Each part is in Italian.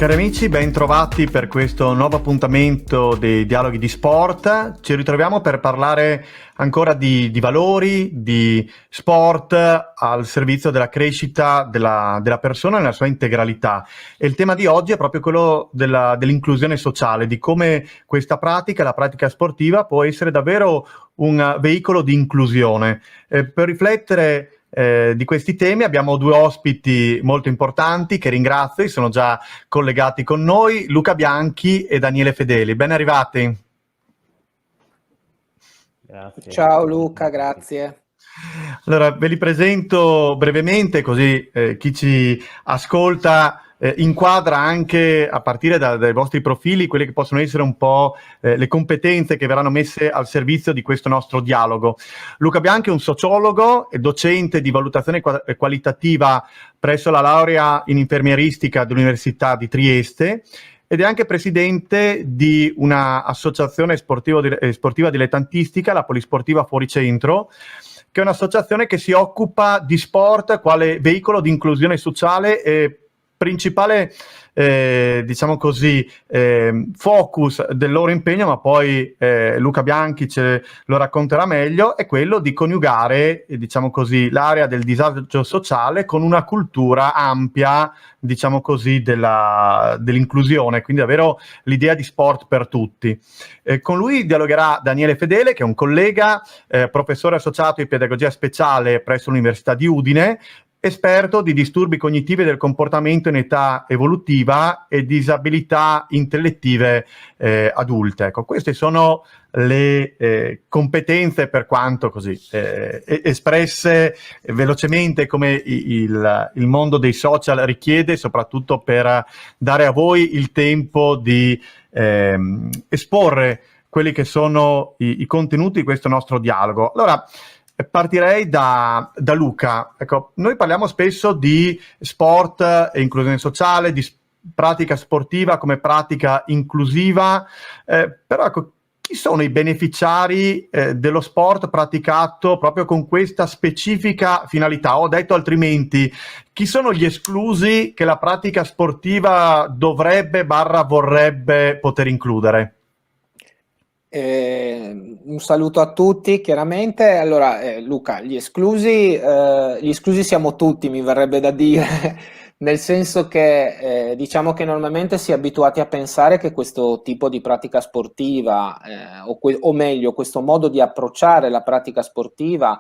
Cari amici, ben trovati per questo nuovo appuntamento dei Dialoghi di Sport. Ci ritroviamo per parlare ancora di valori, di sport al servizio della crescita della persona nella sua integralità. E il tema di oggi è proprio quello dell'inclusione sociale, di come questa pratica, la pratica sportiva, può essere davvero un veicolo di inclusione. Per riflettere di questi temi abbiamo due ospiti molto importanti che ringrazio, sono già collegati con noi, Luca Bianchi e Daniele Fedeli. Ben arrivati. Grazie. Ciao Luca, grazie. Allora, ve li presento brevemente così chi ci ascolta inquadra anche a partire dai vostri profili quelle che possono essere un po' le competenze che verranno messe al servizio di questo nostro dialogo. Luca Bianchi è un sociologo e docente di valutazione qualitativa presso la laurea in infermieristica dell'Università di Trieste ed è anche presidente di una associazione sportiva dilettantistica, la Polisportiva Fuoricentro, che è un'associazione che si occupa di sport quale veicolo di inclusione sociale e principale, diciamo così, focus del loro impegno, ma poi Luca Bianchi ce lo racconterà meglio, è quello di coniugare, diciamo così, l'area del disagio sociale con una cultura ampia, diciamo così, dell'inclusione, quindi davvero l'idea di sport per tutti. Con lui dialogherà Daniele Fedele, che è un collega, professore associato di pedagogia speciale presso l'Università di Udine, esperto di disturbi cognitivi del comportamento in età evolutiva e disabilità intellettive adulte. Ecco, queste sono le competenze, per quanto così espresse velocemente come il mondo dei social richiede, soprattutto per dare a voi il tempo di esporre quelli che sono i contenuti di questo nostro dialogo. Allora, partirei da Luca. Ecco, noi parliamo spesso di sport e inclusione sociale, di pratica sportiva come pratica inclusiva, però ecco, chi sono i beneficiari dello sport praticato proprio con questa specifica finalità? Ho detto altrimenti, chi sono gli esclusi che la pratica sportiva vorrebbe poter includere? Un saluto a tutti, chiaramente. Allora, Luca, gli esclusi siamo tutti, mi verrebbe da dire, nel senso che diciamo che normalmente si è abituati a pensare che questo tipo di pratica sportiva, o meglio, questo modo di approcciare la pratica sportiva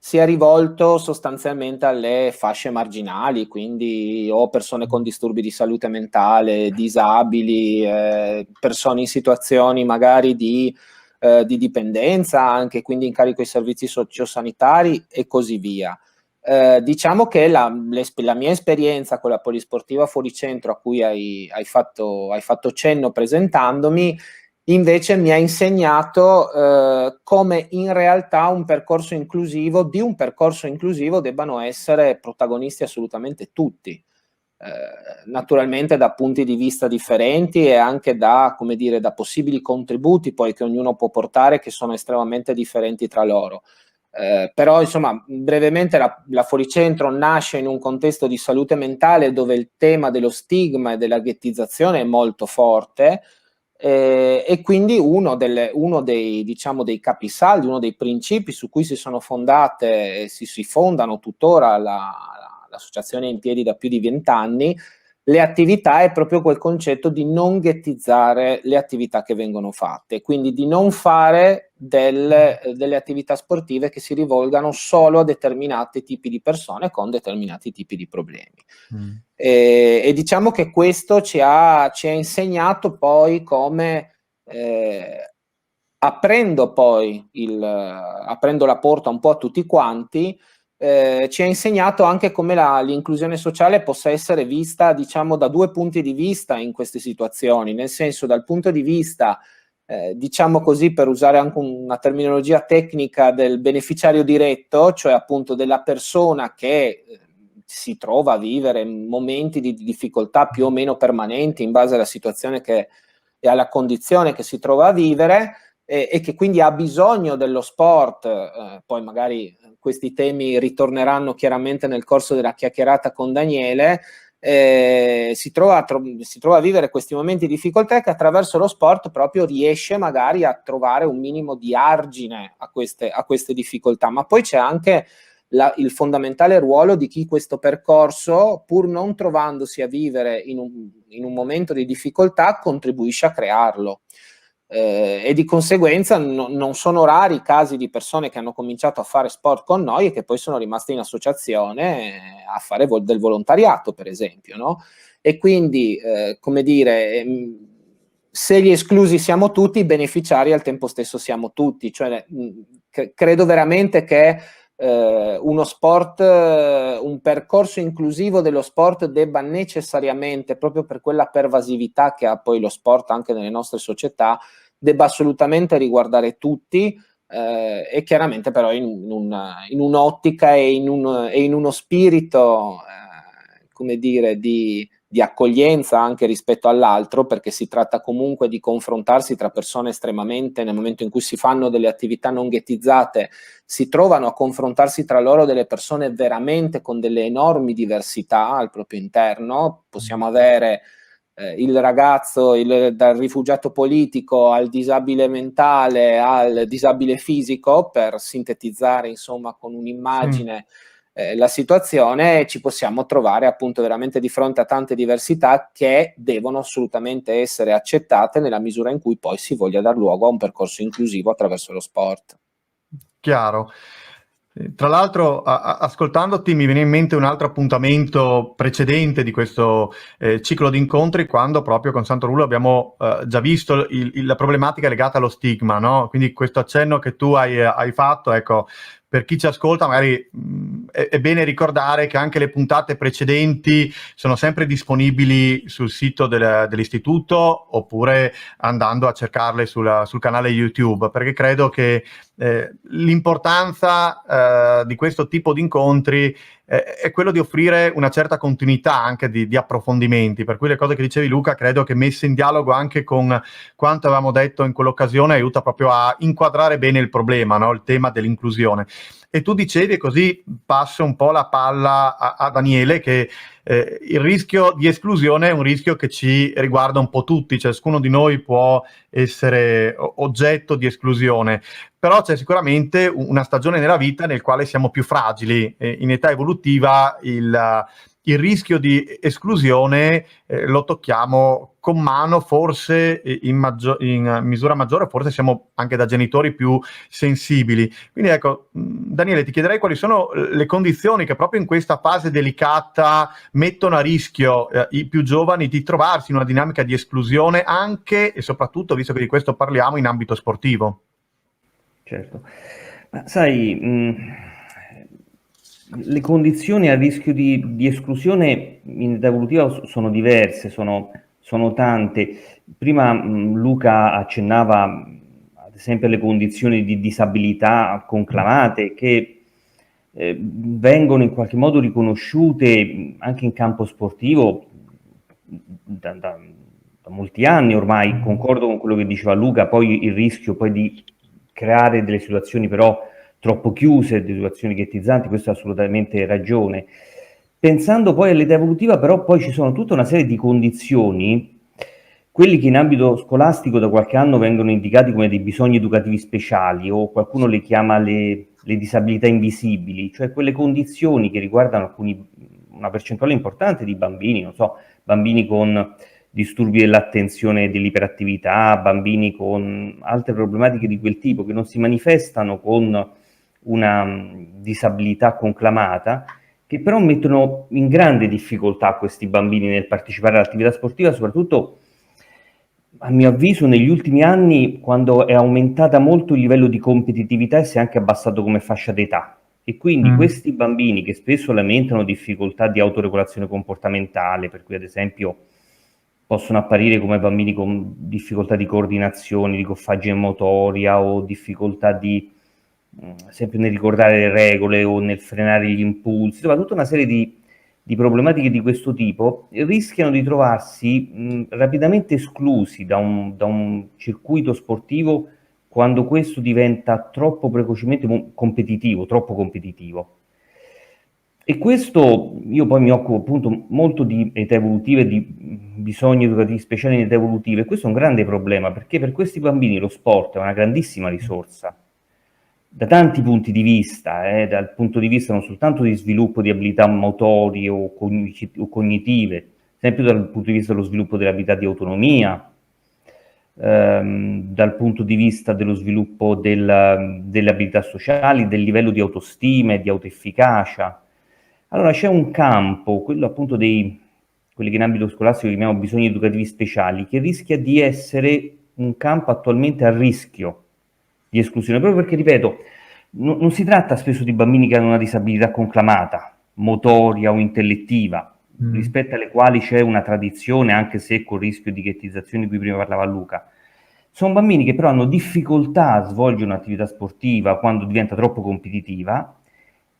sia rivolto sostanzialmente alle fasce marginali, quindi o persone con disturbi di salute mentale, disabili, persone in situazioni magari di dipendenza, anche quindi in carico ai servizi sociosanitari e così via. Diciamo che la mia esperienza con la Polisportiva Fuoricentro, a cui hai fatto cenno presentandomi, invece mi ha insegnato come in realtà di un percorso inclusivo debbano essere protagonisti assolutamente tutti, naturalmente da punti di vista differenti e anche da, come dire, da possibili contributi poi che ognuno può portare, che sono estremamente differenti tra loro. Però insomma, brevemente la Fuoricentro nasce in un contesto di salute mentale dove il tema dello stigma e della ghettizzazione è molto forte. E quindi uno dei, diciamo, dei capisaldi, uno dei principi su cui si sono fondate e si fondano tuttora l'associazione in piedi da più di 20 anni, le attività è proprio quel concetto di non ghettizzare le attività che vengono fatte, quindi di non fare delle attività sportive che si rivolgano solo a determinati tipi di persone con determinati tipi di problemi. E diciamo che questo ci ha insegnato poi come, aprendo la porta un po' a tutti quanti, ci ha insegnato anche come l'inclusione sociale possa essere vista, diciamo, da due punti di vista in queste situazioni, nel senso dal punto di vista, diciamo così, per usare anche una terminologia tecnica, del beneficiario diretto, cioè appunto della persona che si trova a vivere momenti di difficoltà più o meno permanenti in base alla situazione e alla condizione che si trova a vivere, e che quindi ha bisogno dello sport. Poi magari questi temi ritorneranno chiaramente nel corso della chiacchierata con Daniele, si trova a vivere questi momenti di difficoltà, che attraverso lo sport proprio riesce magari a trovare un minimo di argine a queste difficoltà. Ma poi c'è anche il fondamentale ruolo di chi questo percorso, pur non trovandosi a vivere in un momento di difficoltà, contribuisce a crearlo. E di conseguenza non sono rari i casi di persone che hanno cominciato a fare sport con noi e che poi sono rimaste in associazione a fare del volontariato, per esempio, no? E quindi, come dire, se gli esclusi siamo tutti, i beneficiari al tempo stesso siamo tutti. Cioè, credo veramente che uno sport, un percorso inclusivo dello sport debba necessariamente, proprio per quella pervasività che ha poi lo sport anche nelle nostre società, debba assolutamente riguardare tutti, e chiaramente però in un'ottica e in uno spirito, come dire, di accoglienza anche rispetto all'altro, perché si tratta comunque di confrontarsi tra persone estremamente, nel momento in cui si fanno delle attività non ghettizzate, si trovano a confrontarsi tra loro delle persone veramente con delle enormi diversità al proprio interno. Possiamo avere il ragazzo, dal rifugiato politico al disabile mentale al disabile fisico, per sintetizzare insomma con un'immagine la situazione. Ci possiamo trovare appunto veramente di fronte a tante diversità che devono assolutamente essere accettate nella misura in cui poi si voglia dar luogo a un percorso inclusivo attraverso lo sport. Chiaro. Tra l'altro, ascoltandoti mi viene in mente un altro appuntamento precedente di questo ciclo di incontri, quando proprio con Santo Rullo abbiamo già visto la problematica legata allo stigma, no? Quindi questo accenno che tu hai fatto, ecco, per chi ci ascolta magari è bene ricordare che anche le puntate precedenti sono sempre disponibili sul sito dell'istituto, oppure andando a cercarle sul canale YouTube, perché credo che l'importanza di questo tipo di incontri è quello di offrire una certa continuità anche di approfondimenti, per cui le cose che dicevi Luca credo che messe in dialogo anche con quanto avevamo detto in quell'occasione aiuta proprio a inquadrare bene il problema, no? Il tema dell'inclusione. E tu dicevi, e così passo un po' la palla a Daniele, che il rischio di esclusione è un rischio che ci riguarda un po' tutti, ciascuno di noi può essere oggetto di esclusione, però c'è sicuramente una stagione nella vita nel quale siamo più fragili. In età evolutiva il rischio di esclusione lo tocchiamo con mano, forse in misura maggiore, forse siamo anche da genitori più sensibili. Quindi ecco, Daniele, ti chiederei quali sono le condizioni che proprio in questa fase delicata mettono a rischio i più giovani di trovarsi in una dinamica di esclusione, anche e soprattutto, visto che di questo parliamo, in ambito sportivo. Certo, ma sai, le condizioni a rischio di esclusione in età evolutiva sono diverse, sono tante. Prima Luca accennava ad esempio alle condizioni di disabilità conclamate che vengono in qualche modo riconosciute anche in campo sportivo da molti anni ormai. Concordo con quello che diceva Luca, poi il rischio poi di creare delle situazioni però troppo chiuse, delle situazioni ghettizzanti, questo ha assolutamente ragione. Pensando poi all'età evolutiva, però poi ci sono tutta una serie di condizioni, quelli che in ambito scolastico da qualche anno vengono indicati come dei bisogni educativi speciali, o qualcuno le chiama le disabilità invisibili, cioè quelle condizioni che riguardano una percentuale importante di bambini, non so, bambini con disturbi dell'attenzione e dell'iperattività, bambini con altre problematiche di quel tipo che non si manifestano con una disabilità conclamata, che però mettono in grande difficoltà questi bambini nel partecipare all'attività sportiva, soprattutto a mio avviso negli ultimi anni, quando è aumentata molto il livello di competitività e si è anche abbassato come fascia d'età. E quindi questi bambini che spesso lamentano difficoltà di autoregolazione comportamentale, per cui ad esempio possono apparire come bambini con difficoltà di coordinazione, di goffaggine motoria o difficoltà di sempre nel ricordare le regole o nel frenare gli impulsi, insomma tutta una serie di problematiche di questo tipo, rischiano di trovarsi rapidamente esclusi da un circuito sportivo quando questo diventa troppo precocemente competitivo, troppo competitivo. E questo, io poi mi occupo appunto molto di età evolutive, di bisogni educativi speciali in età evolutive, e questo è un grande problema, perché per questi bambini lo sport è una grandissima risorsa, da tanti punti di vista, dal punto di vista non soltanto di sviluppo di abilità motorie o cognitive, sempre dal punto di vista dello sviluppo dell'abilità di autonomia, dal punto di vista dello sviluppo delle abilità sociali, del livello di autostima e di autoefficacia. Allora c'è un campo, quello appunto quelli che in ambito scolastico chiamiamo bisogni educativi speciali, che rischia di essere un campo attualmente a rischio di esclusione, proprio perché, ripeto, non si tratta spesso di bambini che hanno una disabilità conclamata, motoria o intellettiva, rispetto alle quali c'è una tradizione, anche se con rischio di ghettizzazione di cui prima parlava Luca. Sono bambini che però hanno difficoltà a svolgere un'attività sportiva quando diventa troppo competitiva,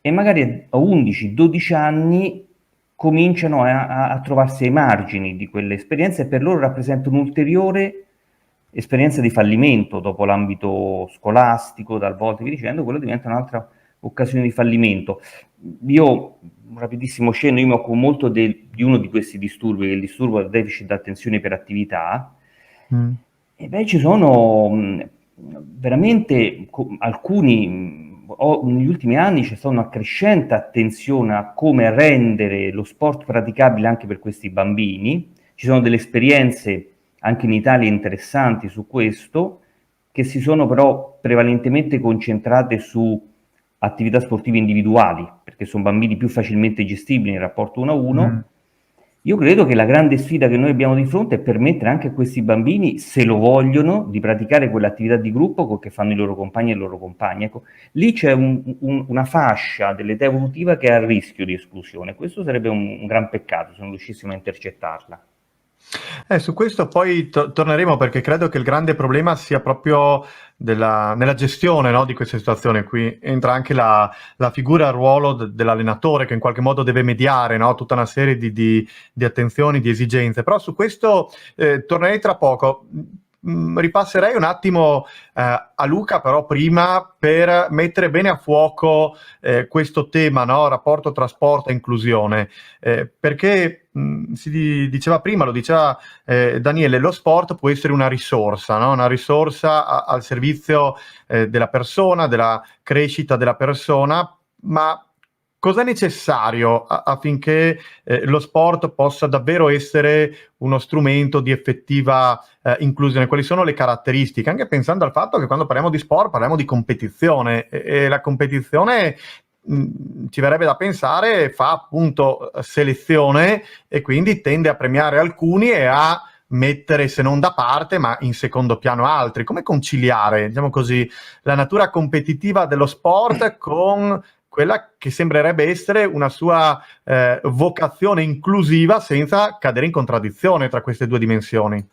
e magari a 11-12 anni cominciano a trovarsi ai margini di quelle esperienze, e per loro rappresenta un'ulteriore esperienza di fallimento dopo l'ambito scolastico, talvolta via dicendo, quello diventa un'altra occasione di fallimento. Io, un rapidissimo cenno, io mi occupo molto di uno di questi disturbi, che è il disturbo del deficit d'attenzione e iperattività. E beh, ci sono veramente alcuni, negli ultimi anni c'è stata una crescente attenzione a come rendere lo sport praticabile anche per questi bambini. Ci sono delle esperienze anche in Italia interessanti su questo, che si sono però prevalentemente concentrate su attività sportive individuali, perché sono bambini più facilmente gestibili in rapporto uno a uno. Io credo che la grande sfida che noi abbiamo di fronte è permettere anche a questi bambini, se lo vogliono, di praticare quell'attività di gruppo che fanno i loro compagni e le loro compagne. Ecco, lì c'è una fascia dell'età evolutiva che è a rischio di esclusione. Questo sarebbe un gran peccato se non riuscissimo a intercettarla. Su questo poi torneremo, perché credo che il grande problema sia proprio nella gestione, no, di queste situazioni. Qui entra anche la figura, il ruolo dell'allenatore, che in qualche modo deve mediare, no, tutta una serie di attenzioni, di esigenze. Però su questo tornerei tra poco. Ripasserei un attimo a Luca, però prima, per mettere bene a fuoco questo tema, no? Rapporto tra sport e inclusione, perché si diceva prima, lo diceva Daniele, lo sport può essere una risorsa, no? Una risorsa al servizio della persona, della crescita della persona, ma cos'è necessario affinché lo sport possa davvero essere uno strumento di effettiva inclusione? Quali sono le caratteristiche? Anche pensando al fatto che quando parliamo di sport parliamo di competizione, e la competizione, ci verrebbe da pensare, fa appunto selezione, e quindi tende a premiare alcuni e a mettere, se non da parte, ma in secondo piano altri. Come conciliare, diciamo così, la natura competitiva dello sport con quella che sembrerebbe essere una sua vocazione inclusiva, senza cadere in contraddizione tra queste due dimensioni?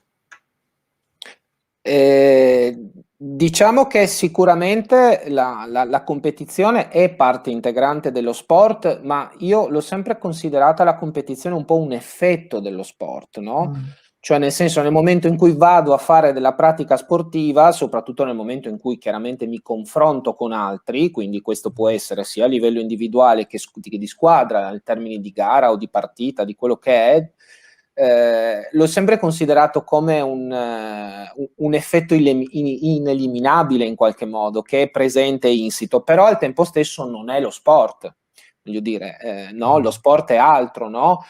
Diciamo che sicuramente la competizione è parte integrante dello sport, ma io l'ho sempre considerata la competizione un po' un effetto dello sport, no? Cioè, nel senso, nel momento in cui vado a fare della pratica sportiva, soprattutto nel momento in cui chiaramente mi confronto con altri, quindi questo può essere sia a livello individuale che di squadra, in termini di gara o di partita, di quello che è, l'ho sempre considerato come un effetto ineliminabile in qualche modo, che è presente e insito, però al tempo stesso non è lo sport. Voglio dire, no, lo sport è altro, no?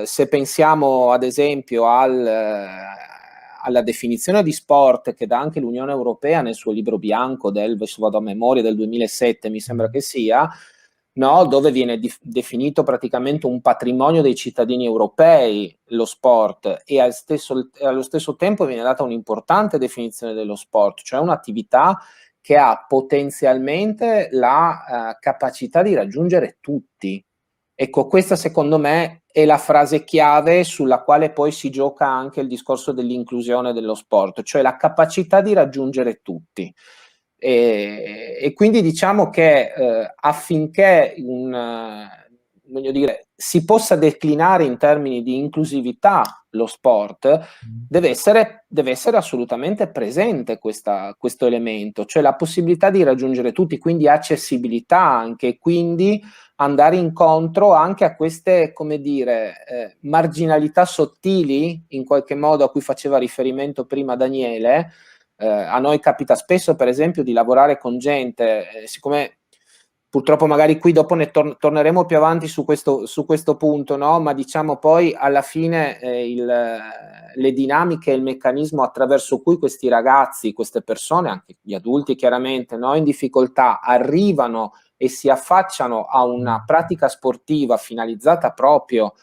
Se pensiamo ad esempio alla definizione di sport che dà anche l'Unione Europea nel suo libro bianco adesso vado a memoria, del 2007 mi sembra che sia, no? Dove viene definito praticamente un patrimonio dei cittadini europei lo sport, e allo stesso tempo viene data un'importante definizione dello sport, cioè un'attività che ha potenzialmente la capacità di raggiungere tutti. Ecco, questa secondo me è la frase chiave sulla quale poi si gioca anche il discorso dell'inclusione dello sport, cioè la capacità di raggiungere tutti. E quindi diciamo che affinché voglio dire, si possa declinare in termini di inclusività lo sport, deve essere assolutamente presente questo elemento, cioè la possibilità di raggiungere tutti, quindi accessibilità anche, quindi andare incontro anche a queste, come dire, marginalità sottili, in qualche modo, a cui faceva riferimento prima Daniele. A noi capita spesso, per esempio, di lavorare con gente, siccome purtroppo magari qui dopo ne torneremo più avanti su questo punto, no? Ma diciamo poi alla fine le dinamiche e il meccanismo attraverso cui questi ragazzi, queste persone, anche gli adulti chiaramente, no? In difficoltà arrivano e si affacciano a una pratica sportiva finalizzata proprio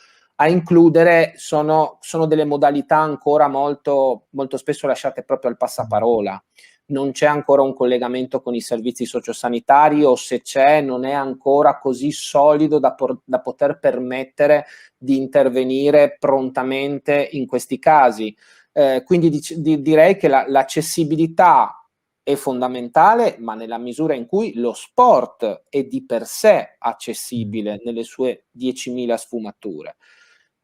a includere, sono delle modalità ancora molto, molto spesso lasciate proprio al passaparola. Non c'è ancora un collegamento con i servizi sociosanitari, o se c'è non è ancora così solido da poter permettere di intervenire prontamente in questi casi. Quindi direi che l'accessibilità è fondamentale, ma nella misura in cui lo sport è di per sé accessibile nelle sue 10.000 sfumature.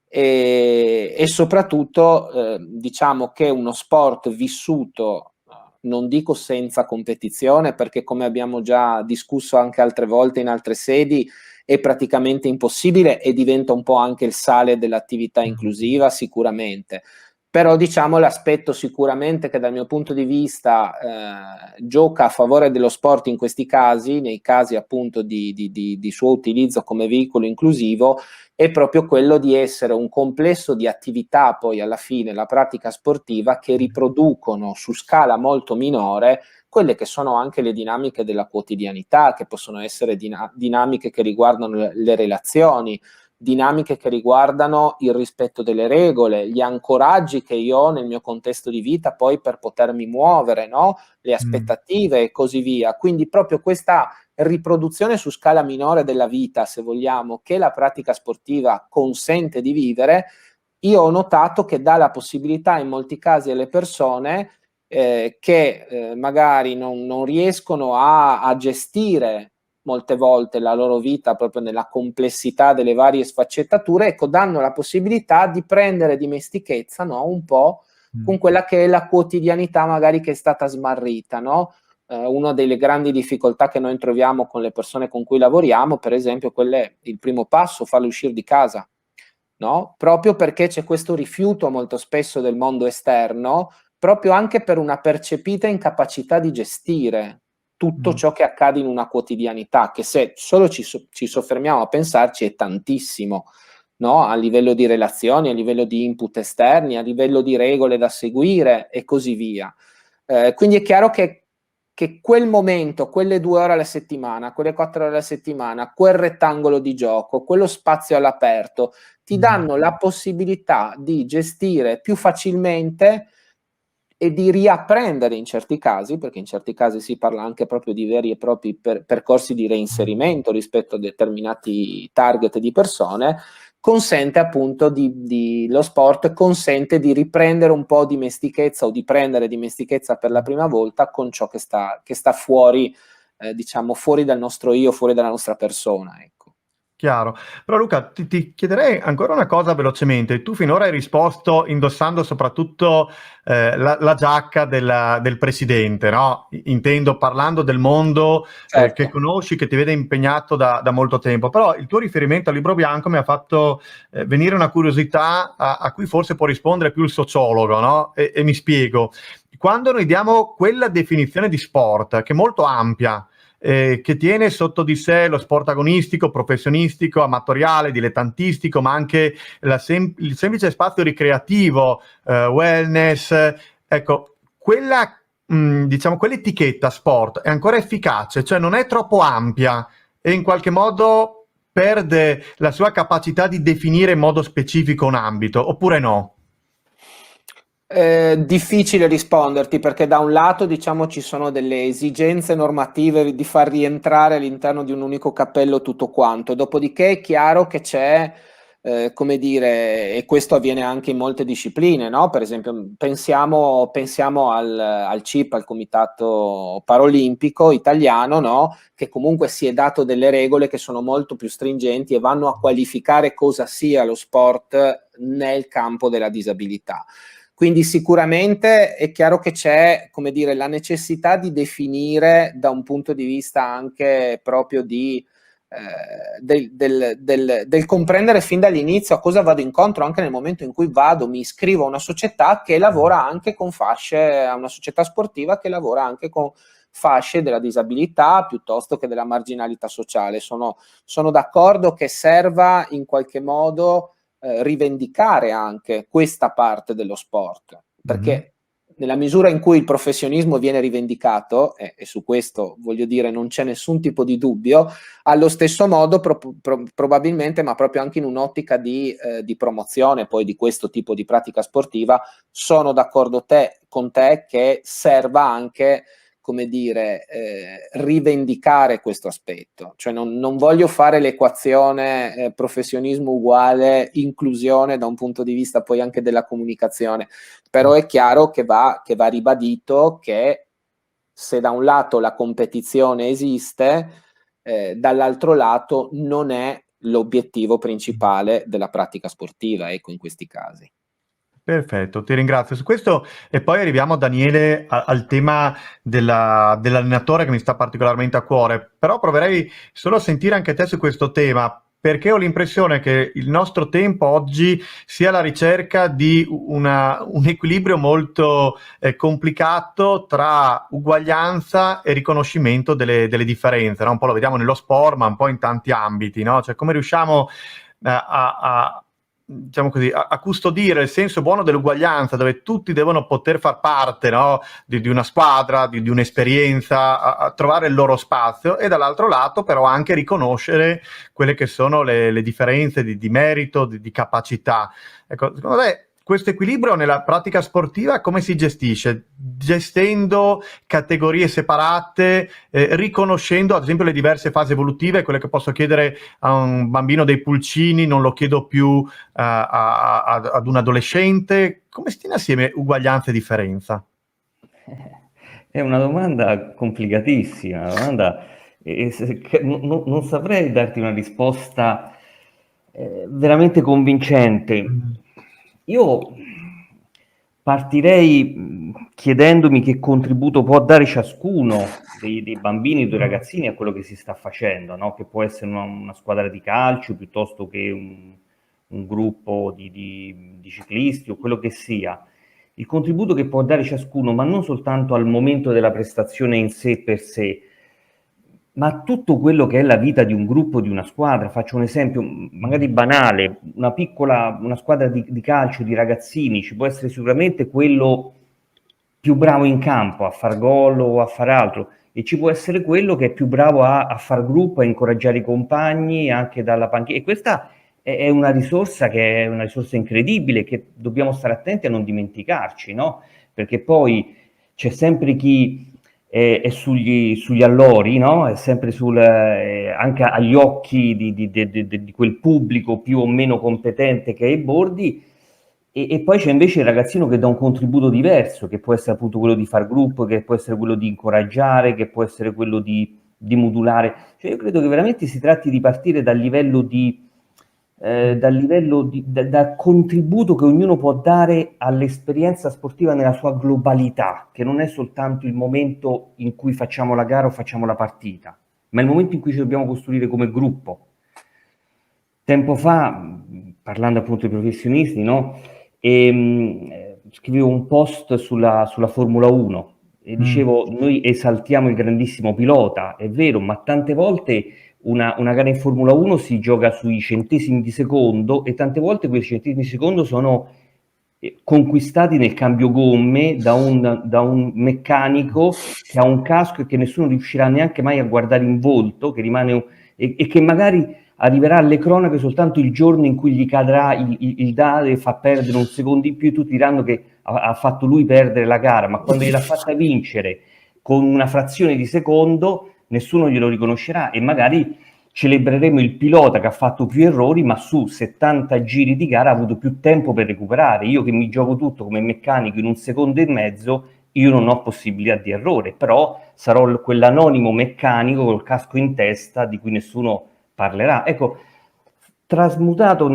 E soprattutto diciamo che uno sport vissuto, non dico senza competizione, perché come abbiamo già discusso anche altre volte in altre sedi, è praticamente impossibile e diventa un po' anche il sale dell'attività inclusiva sicuramente. Però diciamo l'aspetto sicuramente che dal mio punto di vista gioca a favore dello sport in questi casi, nei casi appunto di suo utilizzo come veicolo inclusivo, è proprio quello di essere un complesso di attività, poi alla fine la pratica sportiva, che riproducono su scala molto minore quelle che sono anche le dinamiche della quotidianità, che possono essere dinamiche che riguardano le relazioni, dinamiche che riguardano il rispetto delle regole, gli ancoraggi che io ho nel mio contesto di vita poi per potermi muovere, no? Le aspettative e così via. Quindi proprio questa riproduzione su scala minore della vita, se vogliamo, che la pratica sportiva consente di vivere, io ho notato che dà la possibilità in molti casi alle persone che magari non riescono a gestire molte volte la loro vita proprio nella complessità delle varie sfaccettature, ecco, danno la possibilità di prendere dimestichezza, no? Un po' con quella che è la quotidianità magari che è stata smarrita, no? Una delle grandi difficoltà che noi troviamo con le persone con cui lavoriamo, per esempio, il primo passo, farle uscire di casa, no? Proprio perché c'è questo rifiuto molto spesso del mondo esterno, proprio anche per una percepita incapacità di gestire tutto ciò che accade in una quotidianità, che se solo ci soffermiamo a pensarci è tantissimo, no? A livello di relazioni, a livello di input esterni, a livello di regole da seguire e così via. Quindi è chiaro che quel momento, quelle 2 ore alla settimana, quelle 4 ore alla settimana, quel rettangolo di gioco, quello spazio all'aperto, ti danno la possibilità di gestire più facilmente e di riapprendere in certi casi, perché in certi casi si parla anche proprio di veri e propri percorsi di reinserimento rispetto a determinati target di persone, consente appunto lo sport consente di riprendere un po' dimestichezza o di prendere dimestichezza per la prima volta con ciò che sta fuori, diciamo fuori dal nostro io, fuori dalla nostra persona, ecco. Chiaro. Però Luca, ti chiederei ancora una cosa velocemente. Tu finora hai risposto indossando soprattutto la giacca del presidente, no? Intendo parlando del mondo Certo. che conosci, che ti vede impegnato da molto tempo. Però il tuo riferimento al libro bianco mi ha fatto venire una curiosità a cui forse può rispondere più il sociologo, no? E mi spiego. Quando noi diamo quella definizione di sport, che è molto ampia, che tiene sotto di sé lo sport agonistico, professionistico, amatoriale, dilettantistico, ma anche il semplice spazio ricreativo, wellness. Ecco, diciamo, quell'etichetta sport è ancora efficace, cioè non è troppo ampia e in qualche modo perde la sua capacità di definire in modo specifico un ambito, oppure no? Difficile risponderti, perché da un lato diciamo ci sono delle esigenze normative di far rientrare all'interno di un unico cappello tutto quanto, dopodiché è chiaro che c'è come dire, e questo avviene anche in molte discipline, no? Per esempio, pensiamo al CIP, al Comitato Paralimpico Italiano, no? Che comunque si è dato delle regole che sono molto più stringenti e vanno a qualificare cosa sia lo sport nel campo della disabilità. Quindi sicuramente è chiaro che c'è, come dire, la necessità di definire da un punto di vista anche proprio di del comprendere fin dall'inizio a cosa vado incontro, anche nel momento in cui mi iscrivo a una società che lavora anche con fasce, a una società sportiva che lavora anche con fasce della disabilità piuttosto che della marginalità sociale. Sono d'accordo che serva in qualche modo rivendicare anche questa parte dello sport, perché nella misura in cui il professionismo viene rivendicato, e su questo voglio dire non c'è nessun tipo di dubbio, allo stesso modo probabilmente, ma proprio anche in un'ottica di promozione poi di questo tipo di pratica sportiva, sono d'accordo con te che serva anche, come dire, rivendicare questo aspetto. Cioè non voglio fare l'equazione professionismo uguale inclusione da un punto di vista poi anche della comunicazione, però è chiaro che va ribadito che se da un lato la competizione esiste, dall'altro lato non è l'obiettivo principale della pratica sportiva, ecco, in questi casi. Perfetto, ti ringrazio su questo e poi arriviamo, Daniele, al tema dell'allenatore che mi sta particolarmente a cuore, però proverei solo a sentire anche te su questo tema, perché ho l'impressione che il nostro tempo oggi sia alla ricerca di un equilibrio molto complicato tra uguaglianza e riconoscimento delle differenze, no? Un po' lo vediamo nello sport, ma un po' in tanti ambiti, no? Cioè come riusciamo diciamo così, a custodire il senso buono dell'uguaglianza, dove tutti devono poter far parte, no? di una squadra, di un'esperienza, a trovare il loro spazio, e dall'altro lato però anche riconoscere quelle che sono le differenze di merito, di capacità. Ecco, secondo te questo equilibrio nella pratica sportiva come si gestisce? Gestendo categorie separate, riconoscendo ad esempio le diverse fasi evolutive, quelle che posso chiedere a un bambino dei pulcini non lo chiedo più ad un adolescente. Come si tiene assieme uguaglianza e differenza? È una domanda complicatissima, una domanda, non saprei darti una risposta veramente convincente. Io partirei chiedendomi che contributo può dare ciascuno dei bambini, dei ragazzini a quello che si sta facendo, no? Che può essere una squadra di calcio piuttosto che un gruppo di ciclisti o quello che sia. Il contributo che può dare ciascuno, ma non soltanto al momento della prestazione in sé per sé, ma tutto quello che è la vita di un gruppo, di una squadra. Faccio un esempio magari banale, una squadra di calcio, di ragazzini, ci può essere sicuramente quello più bravo in campo a far gol o a fare altro, e ci può essere quello che è più bravo a far gruppo, a incoraggiare i compagni anche dalla panchina, e questa è una risorsa che è una risorsa incredibile, che dobbiamo stare attenti a non dimenticarci, no? Perché poi c'è sempre chi è sugli allori, no? È sempre anche agli occhi di quel pubblico più o meno competente che è ai bordi, e poi c'è invece il ragazzino che dà un contributo diverso, che può essere appunto quello di far gruppo, che può essere quello di incoraggiare, che può essere quello di modulare. Cioè io credo che veramente si tratti di partire dal livello dal contributo che ognuno può dare all'esperienza sportiva nella sua globalità, che non è soltanto il momento in cui facciamo la gara o facciamo la partita, ma il momento in cui ci dobbiamo costruire come gruppo. Tempo fa, parlando appunto dei professionisti, no? Scrivevo un post sulla Formula 1 e dicevo, noi esaltiamo il grandissimo pilota, è vero, ma tante volte una gara in Formula 1 si gioca sui centesimi di secondo, e tante volte quei centesimi di secondo sono conquistati nel cambio gomme da un meccanico che ha un casco e che nessuno riuscirà neanche mai a guardare in volto, che rimane e che magari arriverà alle cronache soltanto il giorno in cui gli cadrà il dado e fa perdere un secondo in più, tutti diranno che ha fatto lui perdere la gara, ma quando gliel'ha fatta vincere con una frazione di secondo nessuno glielo riconoscerà, e magari celebreremo il pilota che ha fatto più errori, ma su 70 giri di gara ha avuto più tempo per recuperare. Io che mi gioco tutto come meccanico in un secondo e mezzo, io non ho possibilità di errore, però sarò quell'anonimo meccanico col casco in testa di cui nessuno parlerà. Ecco, trasportato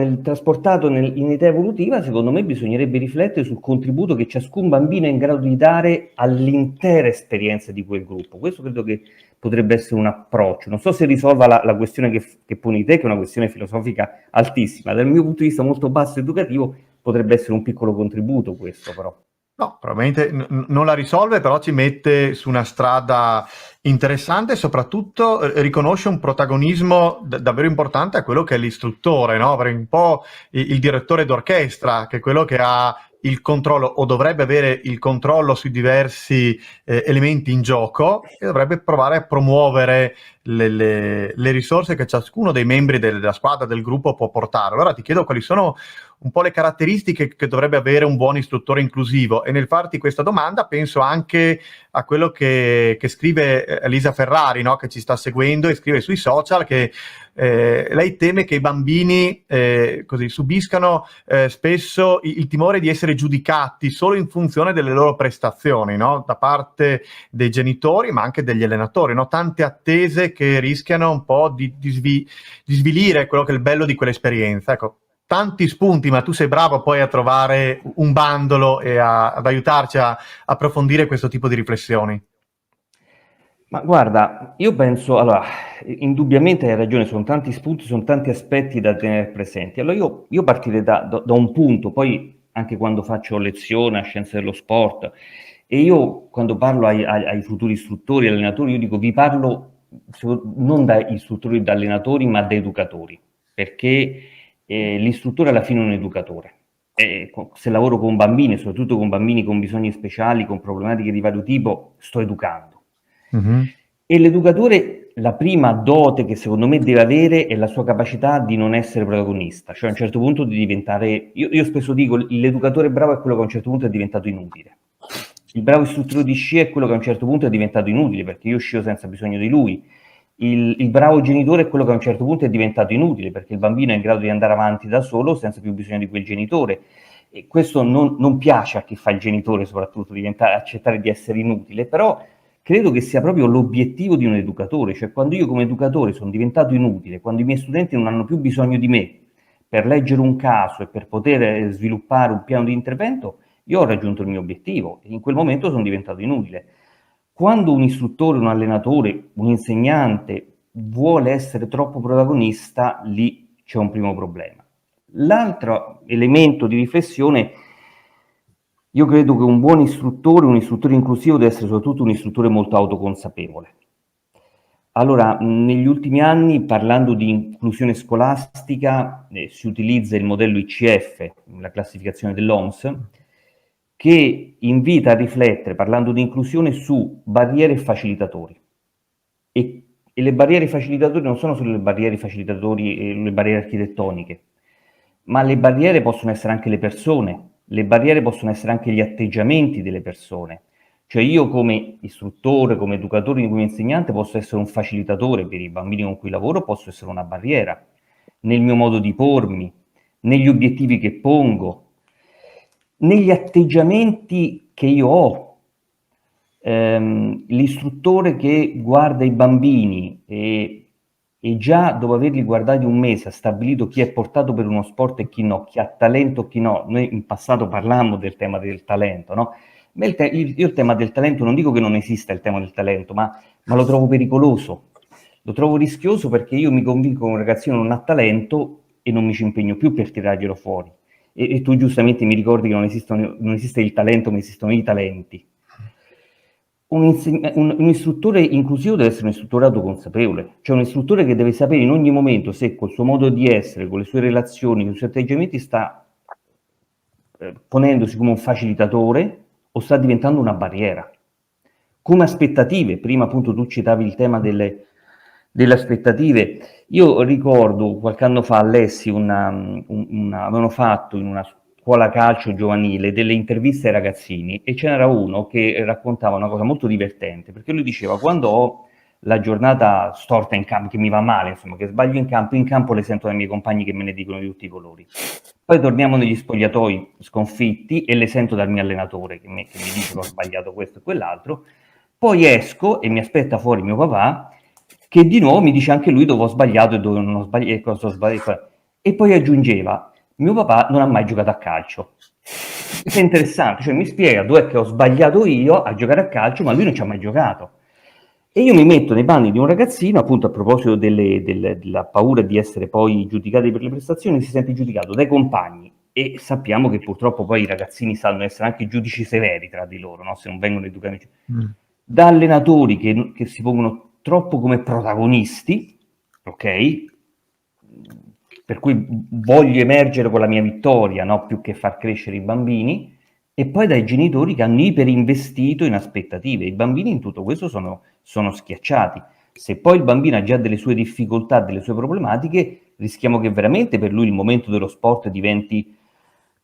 in età evolutiva, secondo me bisognerebbe riflettere sul contributo che ciascun bambino è in grado di dare all'intera esperienza di quel gruppo. Questo credo che potrebbe essere un approccio. Non so se risolva la questione che poni te, che è una questione filosofica altissima. Dal mio punto di vista molto basso educativo potrebbe essere un piccolo contributo questo, però. No, probabilmente non la risolve, però ci mette su una strada interessante e soprattutto riconosce un protagonismo davvero importante a quello che è l'istruttore, no? Perché un po' il direttore d'orchestra, che è quello che ha il controllo o dovrebbe avere il controllo sui diversi elementi in gioco e dovrebbe provare a promuovere le risorse che ciascuno dei membri della squadra, del gruppo può portare. Allora ti chiedo quali sono un po' le caratteristiche che dovrebbe avere un buon istruttore inclusivo, e nel farti questa domanda penso anche a quello che scrive Elisa Ferrari, no? Che ci sta seguendo e scrive sui social che lei teme che i bambini così subiscano spesso il timore di essere giudicati solo in funzione delle loro prestazioni, no? Da parte dei genitori ma anche degli allenatori, no? Tante attese che rischiano un po' di svilire quello che è il bello di quell'esperienza. Ecco, tanti spunti, ma tu sei bravo poi a trovare un bandolo e ad aiutarci a approfondire questo tipo di riflessioni. Ma guarda, io penso, allora, indubbiamente hai ragione, sono tanti spunti, sono tanti aspetti da tenere presenti. Allora io partirei da un punto, poi anche quando faccio lezione a scienze dello sport, e io quando parlo ai futuri istruttori, allenatori, io dico vi parlo non da istruttori e da allenatori, ma da educatori, perché l'istruttore alla fine è un educatore. Se lavoro con bambini, soprattutto con bambini con bisogni speciali, con problematiche di vario tipo, sto educando. Mm-hmm. E l'educatore, la prima dote che secondo me deve avere è la sua capacità di non essere protagonista, cioè a un certo punto di diventare, io spesso dico, l'educatore bravo è quello che a un certo punto è diventato inutile. Il bravo istruttore di sci è quello che a un certo punto è diventato inutile, perché io scio senza bisogno di lui. Il bravo genitore è quello che a un certo punto è diventato inutile, perché il bambino è in grado di andare avanti da solo senza più bisogno di quel genitore. E questo non piace a chi fa il genitore, soprattutto, accettare di essere inutile, però credo che sia proprio l'obiettivo di un educatore, cioè quando io come educatore sono diventato inutile, quando i miei studenti non hanno più bisogno di me per leggere un caso e per poter sviluppare un piano di intervento, io ho raggiunto il mio obiettivo e in quel momento sono diventato inutile. Quando un istruttore, un allenatore, un insegnante vuole essere troppo protagonista, lì c'è un primo problema. L'altro elemento di riflessione, io credo che un buon istruttore, un istruttore inclusivo deve essere soprattutto un istruttore molto autoconsapevole. Allora, negli ultimi anni, parlando di inclusione scolastica, si utilizza il modello ICF, la classificazione dell'OMS, che invita a riflettere, parlando di inclusione, su barriere e facilitatori. E le barriere facilitatori non sono solo le barriere facilitatori e le barriere architettoniche, ma le barriere possono essere anche le persone, le barriere possono essere anche gli atteggiamenti delle persone. Cioè io come istruttore, come educatore, come insegnante posso essere un facilitatore per i bambini con cui lavoro, posso essere una barriera nel mio modo di pormi, negli obiettivi che pongo, negli atteggiamenti che io ho. L'istruttore che guarda i bambini e già dopo averli guardati un mese ha stabilito chi è portato per uno sport e chi no, chi ha talento e chi no. Noi in passato parlammo del tema del talento, no? Io il tema del talento, non dico che non esista il tema del talento, ma lo trovo pericoloso, lo trovo rischioso, perché io mi convinco che un ragazzino non ha talento e non mi ci impegno più per tirarglielo fuori. E tu giustamente mi ricordi che non esiste il talento, ma esistono i talenti. Un istruttore inclusivo deve essere un istruttore autoconsapevole, cioè un istruttore che deve sapere in ogni momento se col suo modo di essere, con le sue relazioni, con i suoi atteggiamenti sta ponendosi come un facilitatore o sta diventando una barriera. Come aspettative, prima appunto tu citavi il tema delle aspettative, io ricordo qualche anno fa a Lessi avevano fatto in una scuola calcio giovanile delle interviste ai ragazzini e ce n'era uno che raccontava una cosa molto divertente, perché lui diceva: quando ho la giornata storta in campo, che mi va male, insomma, che sbaglio in campo le sento dai miei compagni che me ne dicono di tutti i colori. Poi torniamo negli spogliatoi sconfitti e le sento dal mio allenatore che mi dice che ho sbagliato questo e quell'altro. Poi esco e mi aspetta fuori mio papà, che di nuovo mi dice anche lui dove ho sbagliato e dove non ho sbagliato e cosa ho sbagliato. E poi aggiungeva, mio papà non ha mai giocato a calcio. È interessante, cioè mi spiega dov'è che ho sbagliato io a giocare a calcio, ma lui non ci ha mai giocato. E io mi metto nei panni di un ragazzino, appunto a proposito della paura di essere poi giudicati per le prestazioni, si sente giudicato dai compagni, e sappiamo che purtroppo poi i ragazzini sanno essere anche giudici severi tra di loro, no? Se non vengono educati. Da allenatori che si pongono troppo come protagonisti, ok? Per cui voglio emergere con la mia vittoria, no? Più che far crescere i bambini, e poi dai genitori che hanno iperinvestito in aspettative. I bambini in tutto questo sono schiacciati. Se poi il bambino ha già delle sue difficoltà, delle sue problematiche, rischiamo che veramente per lui il momento dello sport diventi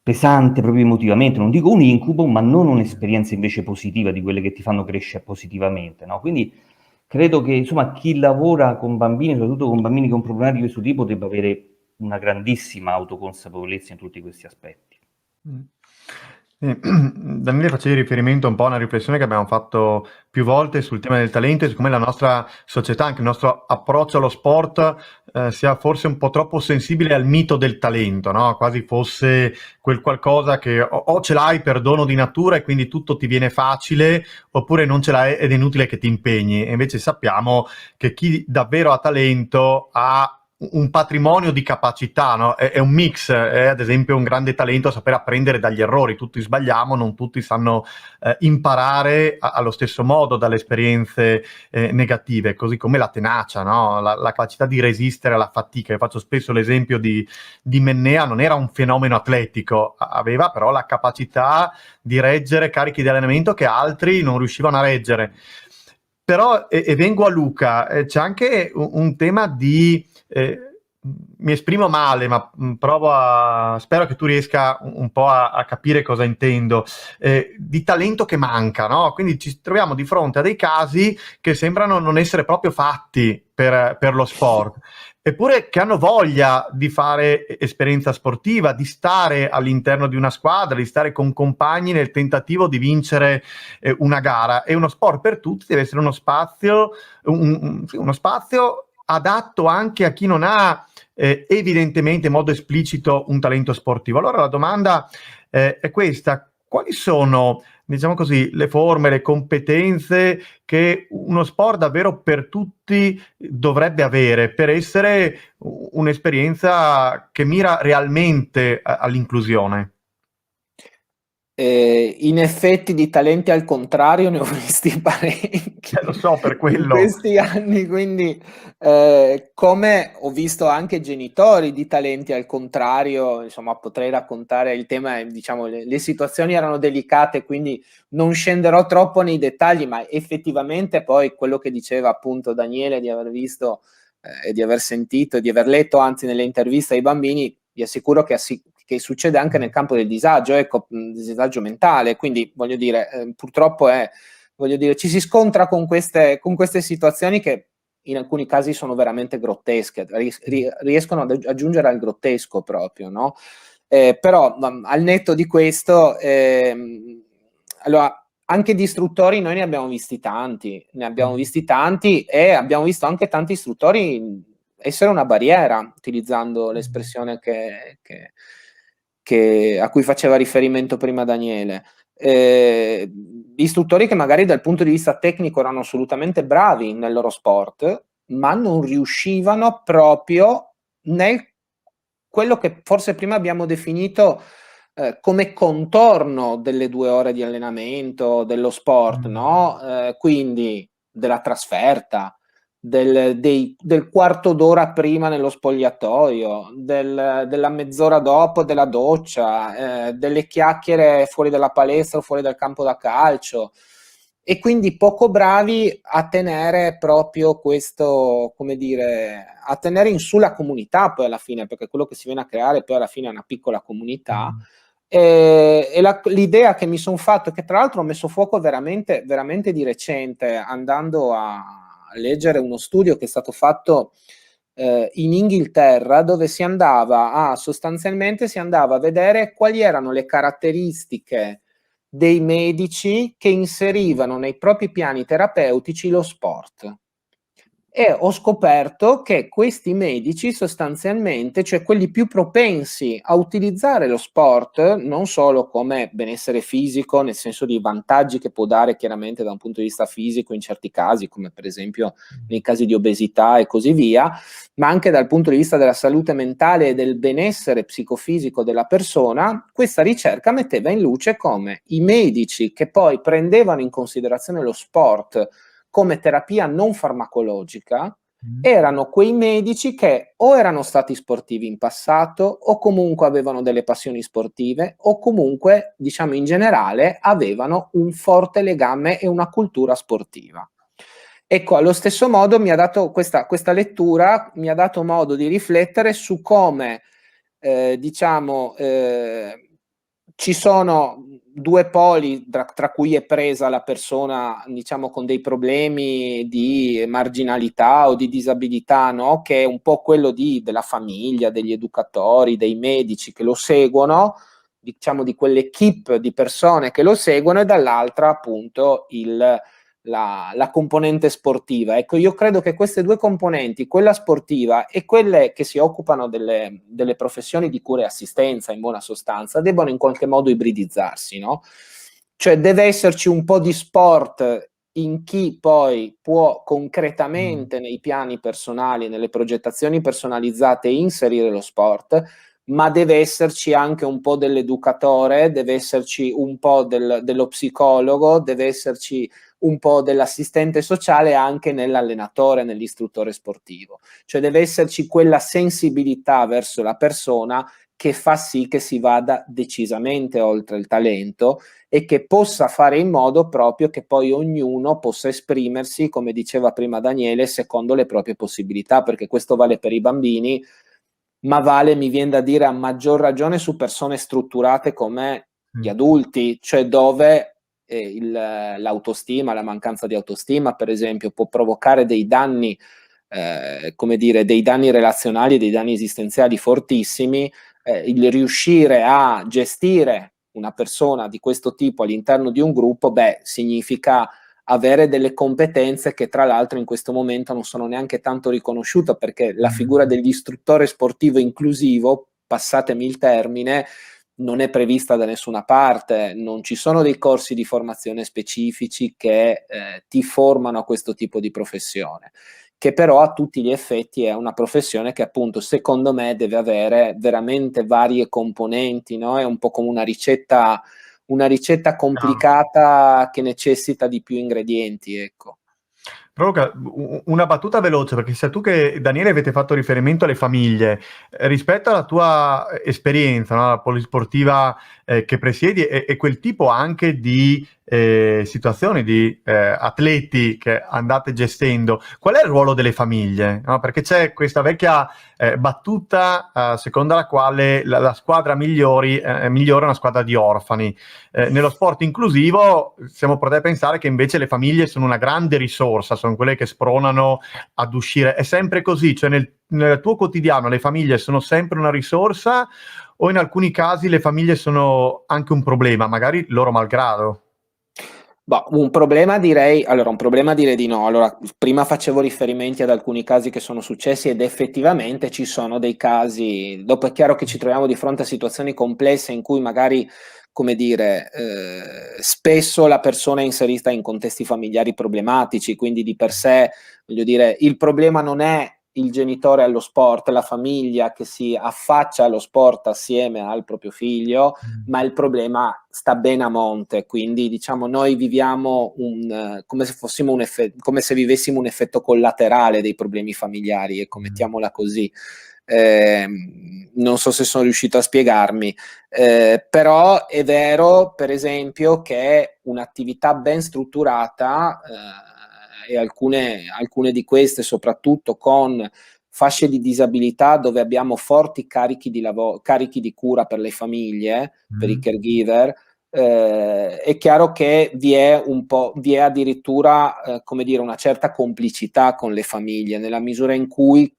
pesante proprio emotivamente, non dico un incubo, ma non un'esperienza invece positiva di quelle che ti fanno crescere positivamente, no? Quindi credo che insomma chi lavora con bambini, soprattutto con bambini con problemi di questo tipo, debba avere una grandissima autoconsapevolezza in tutti questi aspetti. Daniele, facevi riferimento un po' a una riflessione che abbiamo fatto più volte sul tema del talento e su come la nostra società, anche il nostro approccio allo sport, sia forse un po' troppo sensibile al mito del talento, no? Quasi fosse quel qualcosa che o ce l'hai per dono di natura e quindi tutto ti viene facile, oppure non ce l'hai ed è inutile che ti impegni. E invece sappiamo che chi davvero ha talento ha un patrimonio di capacità, no? È un mix, è ad esempio un grande talento a saper apprendere dagli errori. Tutti sbagliamo, non tutti sanno imparare allo stesso modo dalle esperienze negative, così come la tenacia, no? La capacità di resistere alla fatica. Io faccio spesso l'esempio di Mennea, non era un fenomeno atletico, aveva però la capacità di reggere carichi di allenamento che altri non riuscivano a reggere. Però, e vengo a Luca, c'è anche un tema di... mi esprimo male, ma spero che tu riesca un po' a capire cosa intendo, di talento che manca, no? Quindi ci troviamo di fronte a dei casi che sembrano non essere proprio fatti per lo sport, eppure che hanno voglia di fare esperienza sportiva, di stare all'interno di una squadra, di stare con compagni nel tentativo di vincere una gara. E uno sport per tutti deve essere uno spazio adatto anche a chi non ha evidentemente in modo esplicito un talento sportivo. Allora la domanda è questa: quali sono, diciamo così, le forme, le competenze che uno sport davvero per tutti dovrebbe avere per essere un'esperienza che mira realmente all'inclusione? In effetti di talenti al contrario ne ho visti parecchi Lo so, per in quello. questi anni, quindi come ho visto anche genitori di talenti al contrario, insomma potrei raccontare il tema, diciamo le situazioni erano delicate, quindi non scenderò troppo nei dettagli, ma effettivamente poi quello che diceva appunto Daniele di aver visto e di aver sentito, di aver letto anzi nelle interviste ai bambini, vi assicuro che succede anche nel campo del disagio, ecco, disagio mentale, quindi voglio dire, purtroppo ci si scontra con queste situazioni che in alcuni casi sono veramente grottesche, riescono ad aggiungere al grottesco proprio, no? Però al netto di questo, allora, anche di istruttori noi ne abbiamo visti tanti e abbiamo visto anche tanti istruttori essere una barriera, utilizzando l'espressione a cui faceva riferimento prima Daniele. Istruttori che magari dal punto di vista tecnico erano assolutamente bravi nel loro sport, ma non riuscivano proprio nel quello che forse prima abbiamo definito come contorno delle 2 ore di allenamento, dello sport, no? Quindi della trasferta, del quarto d'ora prima nello spogliatoio, della mezz'ora dopo della doccia, delle chiacchiere fuori dalla palestra o fuori dal campo da calcio, e quindi poco bravi a tenere proprio questo, come dire, a tenere in su la comunità poi alla fine, perché quello che si viene a creare poi alla fine è una piccola comunità. E l'idea che mi sono fatto, che tra l'altro ho messo fuoco veramente, veramente di recente, andando a leggere uno studio che è stato fatto in Inghilterra, dove sostanzialmente si andava a vedere quali erano le caratteristiche dei medici che inserivano nei propri piani terapeutici lo sport. E ho scoperto che questi medici sostanzialmente, cioè quelli più propensi a utilizzare lo sport, non solo come benessere fisico, nel senso di vantaggi che può dare chiaramente da un punto di vista fisico in certi casi, come per esempio nei casi di obesità e così via, ma anche dal punto di vista della salute mentale e del benessere psicofisico della persona, questa ricerca metteva in luce come i medici che poi prendevano in considerazione lo sport come terapia non farmacologica erano quei medici che o erano stati sportivi in passato o comunque avevano delle passioni sportive o comunque, diciamo in generale, avevano un forte legame e una cultura sportiva. Ecco, allo stesso modo mi ha dato questa lettura, mi ha dato modo di riflettere su come, ci sono due poli tra cui è presa la persona, diciamo, con dei problemi di marginalità o di disabilità, no? Che è un po' quello della famiglia, degli educatori, dei medici che lo seguono, diciamo di quell'equipe di persone che lo seguono, e dall'altra appunto la componente sportiva. Ecco, io credo che queste due componenti, quella sportiva e quelle che si occupano delle professioni di cura e assistenza, in buona sostanza, debbano in qualche modo ibridizzarsi, no? Cioè deve esserci un po' di sport in chi poi può concretamente nei piani personali, nelle progettazioni personalizzate inserire lo sport, ma deve esserci anche un po' dell'educatore, deve esserci un po' dello psicologo, deve esserci un po' dell'assistente sociale anche nell'allenatore, nell'istruttore sportivo. Cioè deve esserci quella sensibilità verso la persona che fa sì che si vada decisamente oltre il talento e che possa fare in modo proprio che poi ognuno possa esprimersi, come diceva prima Daniele, secondo le proprie possibilità, perché questo vale per i bambini, ma vale, mi viene da dire, a maggior ragione su persone strutturate come gli adulti, cioè dove l'autostima, la mancanza di autostima, per esempio, può provocare dei danni, come dire, dei danni relazionali, dei danni esistenziali fortissimi. Il riuscire a gestire una persona di questo tipo all'interno di un gruppo, significa avere delle competenze che tra l'altro in questo momento non sono neanche tanto riconosciute, perché la figura dell'istruttore sportivo inclusivo, passatemi il termine, non è prevista da nessuna parte, non ci sono dei corsi di formazione specifici che ti formano a questo tipo di professione, che però a tutti gli effetti è una professione che appunto secondo me deve avere veramente varie componenti, no? È un po' come una ricetta complicata che necessita di più ingredienti, ecco. Provoca una battuta veloce, perché sia tu che Daniele avete fatto riferimento alle famiglie, rispetto alla tua esperienza, no? La polisportiva che presiedi e quel tipo anche di situazioni di atleti che andate gestendo, qual è il ruolo delle famiglie? No? Perché c'è questa vecchia battuta secondo la quale la squadra migliore è una squadra di orfani. Nello sport inclusivo siamo portati a pensare che invece le famiglie sono una grande risorsa, sono quelle che spronano ad uscire. È sempre così? Cioè nel tuo quotidiano le famiglie sono sempre una risorsa o in alcuni casi le famiglie sono anche un problema, magari loro malgrado? Un problema direi di no. Allora, prima facevo riferimenti ad alcuni casi che sono successi ed effettivamente ci sono dei casi. Dopo è chiaro che ci troviamo di fronte a situazioni complesse in cui magari, come dire, spesso la persona è inserita in contesti familiari problematici, quindi di per sé, voglio dire, il problema non è il genitore allo sport, la famiglia che si affaccia allo sport assieme al proprio figlio, ma il problema sta bene a monte, quindi diciamo noi viviamo come se fossimo come se vivessimo un effetto collaterale dei problemi familiari, ecco, mettiamola così. Non so se sono riuscito a spiegarmi, però è vero, per esempio, che un'attività ben strutturata, e alcune di queste soprattutto con fasce di disabilità dove abbiamo forti carichi di cura per le famiglie, per i caregiver, è chiaro che vi è addirittura, come dire, una certa complicità con le famiglie, nella misura in cui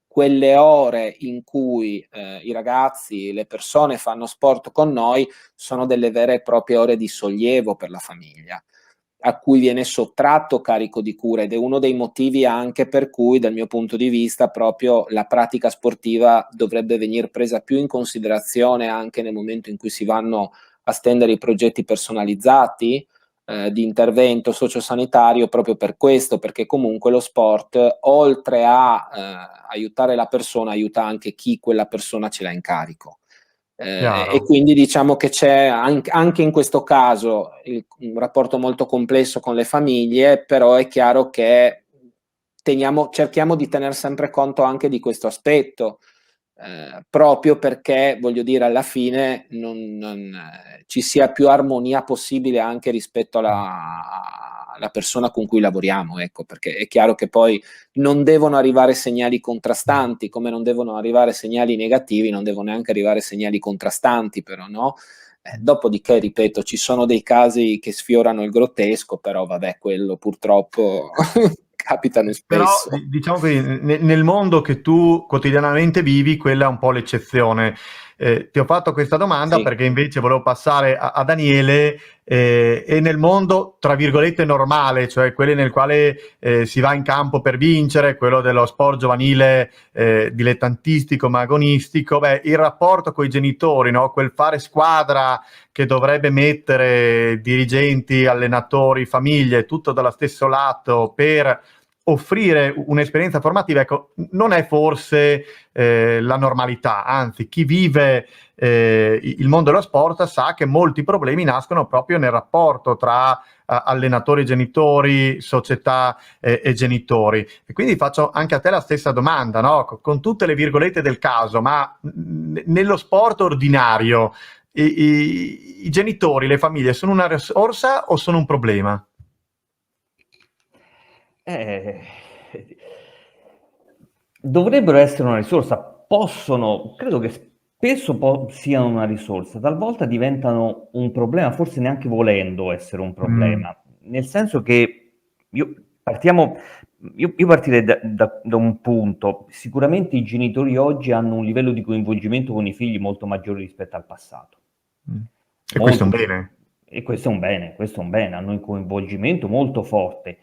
quelle ore in cui i ragazzi, le persone fanno sport con noi sono delle vere e proprie ore di sollievo per la famiglia, a cui viene sottratto carico di cura, ed è uno dei motivi anche per cui, dal mio punto di vista, proprio la pratica sportiva dovrebbe venire presa più in considerazione anche nel momento in cui si vanno a stendere i progetti personalizzati di intervento sociosanitario, proprio per questo, perché comunque lo sport, oltre a aiutare la persona, aiuta anche chi quella persona ce l'ha in carico. E quindi diciamo che c'è anche in questo caso un rapporto molto complesso con le famiglie, però è chiaro che cerchiamo di tener sempre conto anche di questo aspetto, proprio perché, voglio dire, alla fine ci sia più armonia possibile anche rispetto alla persona con cui lavoriamo, ecco, perché è chiaro che poi non devono arrivare segnali contrastanti, come non devono arrivare segnali negativi, non devono neanche arrivare segnali contrastanti, però, no? Dopodiché, ripeto, ci sono dei casi che sfiorano il grottesco, però vabbè, quello purtroppo capitano Però spesso. diciamo che nel mondo che tu quotidianamente vivi, quella è un po' l'eccezione. Ti ho fatto questa domanda Sì. perché invece volevo passare a Daniele, e nel mondo, tra virgolette, normale, cioè quelli nel quale si va in campo per vincere, quello dello sport giovanile dilettantistico, ma agonistico, beh, il rapporto con i genitori, no? Quel fare squadra che dovrebbe mettere dirigenti, allenatori, famiglie, tutto dallo stesso lato per offrire un'esperienza formativa, ecco, non è forse la normalità, anzi chi vive il mondo dello sport sa che molti problemi nascono proprio nel rapporto tra allenatori e genitori, società e genitori. E quindi faccio anche a te la stessa domanda, no? Con tutte le virgolette del caso, ma nello sport ordinario i genitori, le famiglie sono una risorsa o sono un problema? Dovrebbero essere una risorsa, credo che spesso siano una risorsa, talvolta diventano un problema, forse neanche volendo essere un problema, nel senso che io partirei da un punto: sicuramente i genitori oggi hanno un livello di coinvolgimento con i figli molto maggiore rispetto al passato. E questo è un Molto più. bene. E questo è un bene, hanno un coinvolgimento molto forte.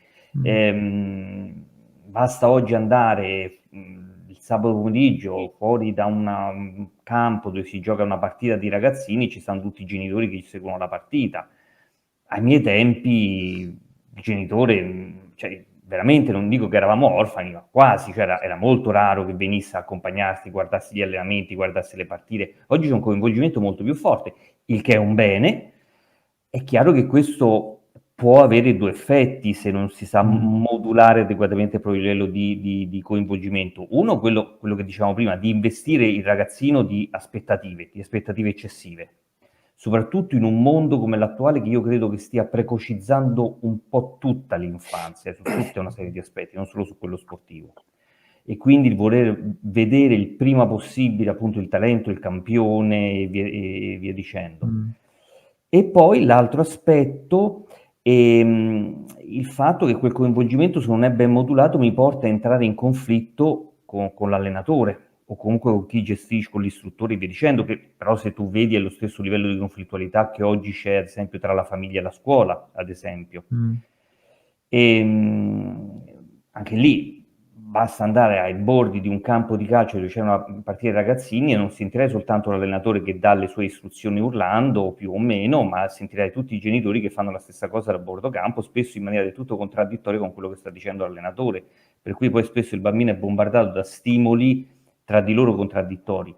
Basta oggi andare il sabato pomeriggio fuori da un campo dove si gioca una partita di ragazzini, ci stanno tutti i genitori che seguono la partita. Ai miei tempi il genitore, cioè, veramente non dico che eravamo orfani, ma quasi, cioè era molto raro che venisse a accompagnarsi, guardarsi gli allenamenti, guardarsi le partite. Oggi c'è un coinvolgimento molto più forte, il che è un bene. È chiaro che questo può avere due effetti se non si sa modulare adeguatamente il proprio livello di coinvolgimento. Uno, quello che dicevamo prima, di investire il ragazzino di aspettative eccessive, soprattutto in un mondo come l'attuale, che io credo che stia precocizzando un po' tutta l'infanzia, su tutta una serie di aspetti, non solo su quello sportivo. E quindi il voler vedere il prima possibile appunto il talento, il campione e via dicendo. E poi l'altro aspetto è il fatto che quel coinvolgimento, se non è ben modulato, mi porta a entrare in conflitto con l'allenatore o comunque con chi gestisce, con l'istruttore e via dicendo, che però, se tu vedi, è lo stesso livello di conflittualità che oggi c'è, ad esempio, tra la famiglia e la scuola, ad esempio. E anche lì basta andare ai bordi di un campo di calcio dove c'è una partita di ragazzini e non sentirai soltanto l'allenatore che dà le sue istruzioni urlando, più o meno, ma sentirai tutti i genitori che fanno la stessa cosa a bordo campo, spesso in maniera del tutto contraddittoria con quello che sta dicendo l'allenatore, per cui poi spesso il bambino è bombardato da stimoli tra di loro contraddittori.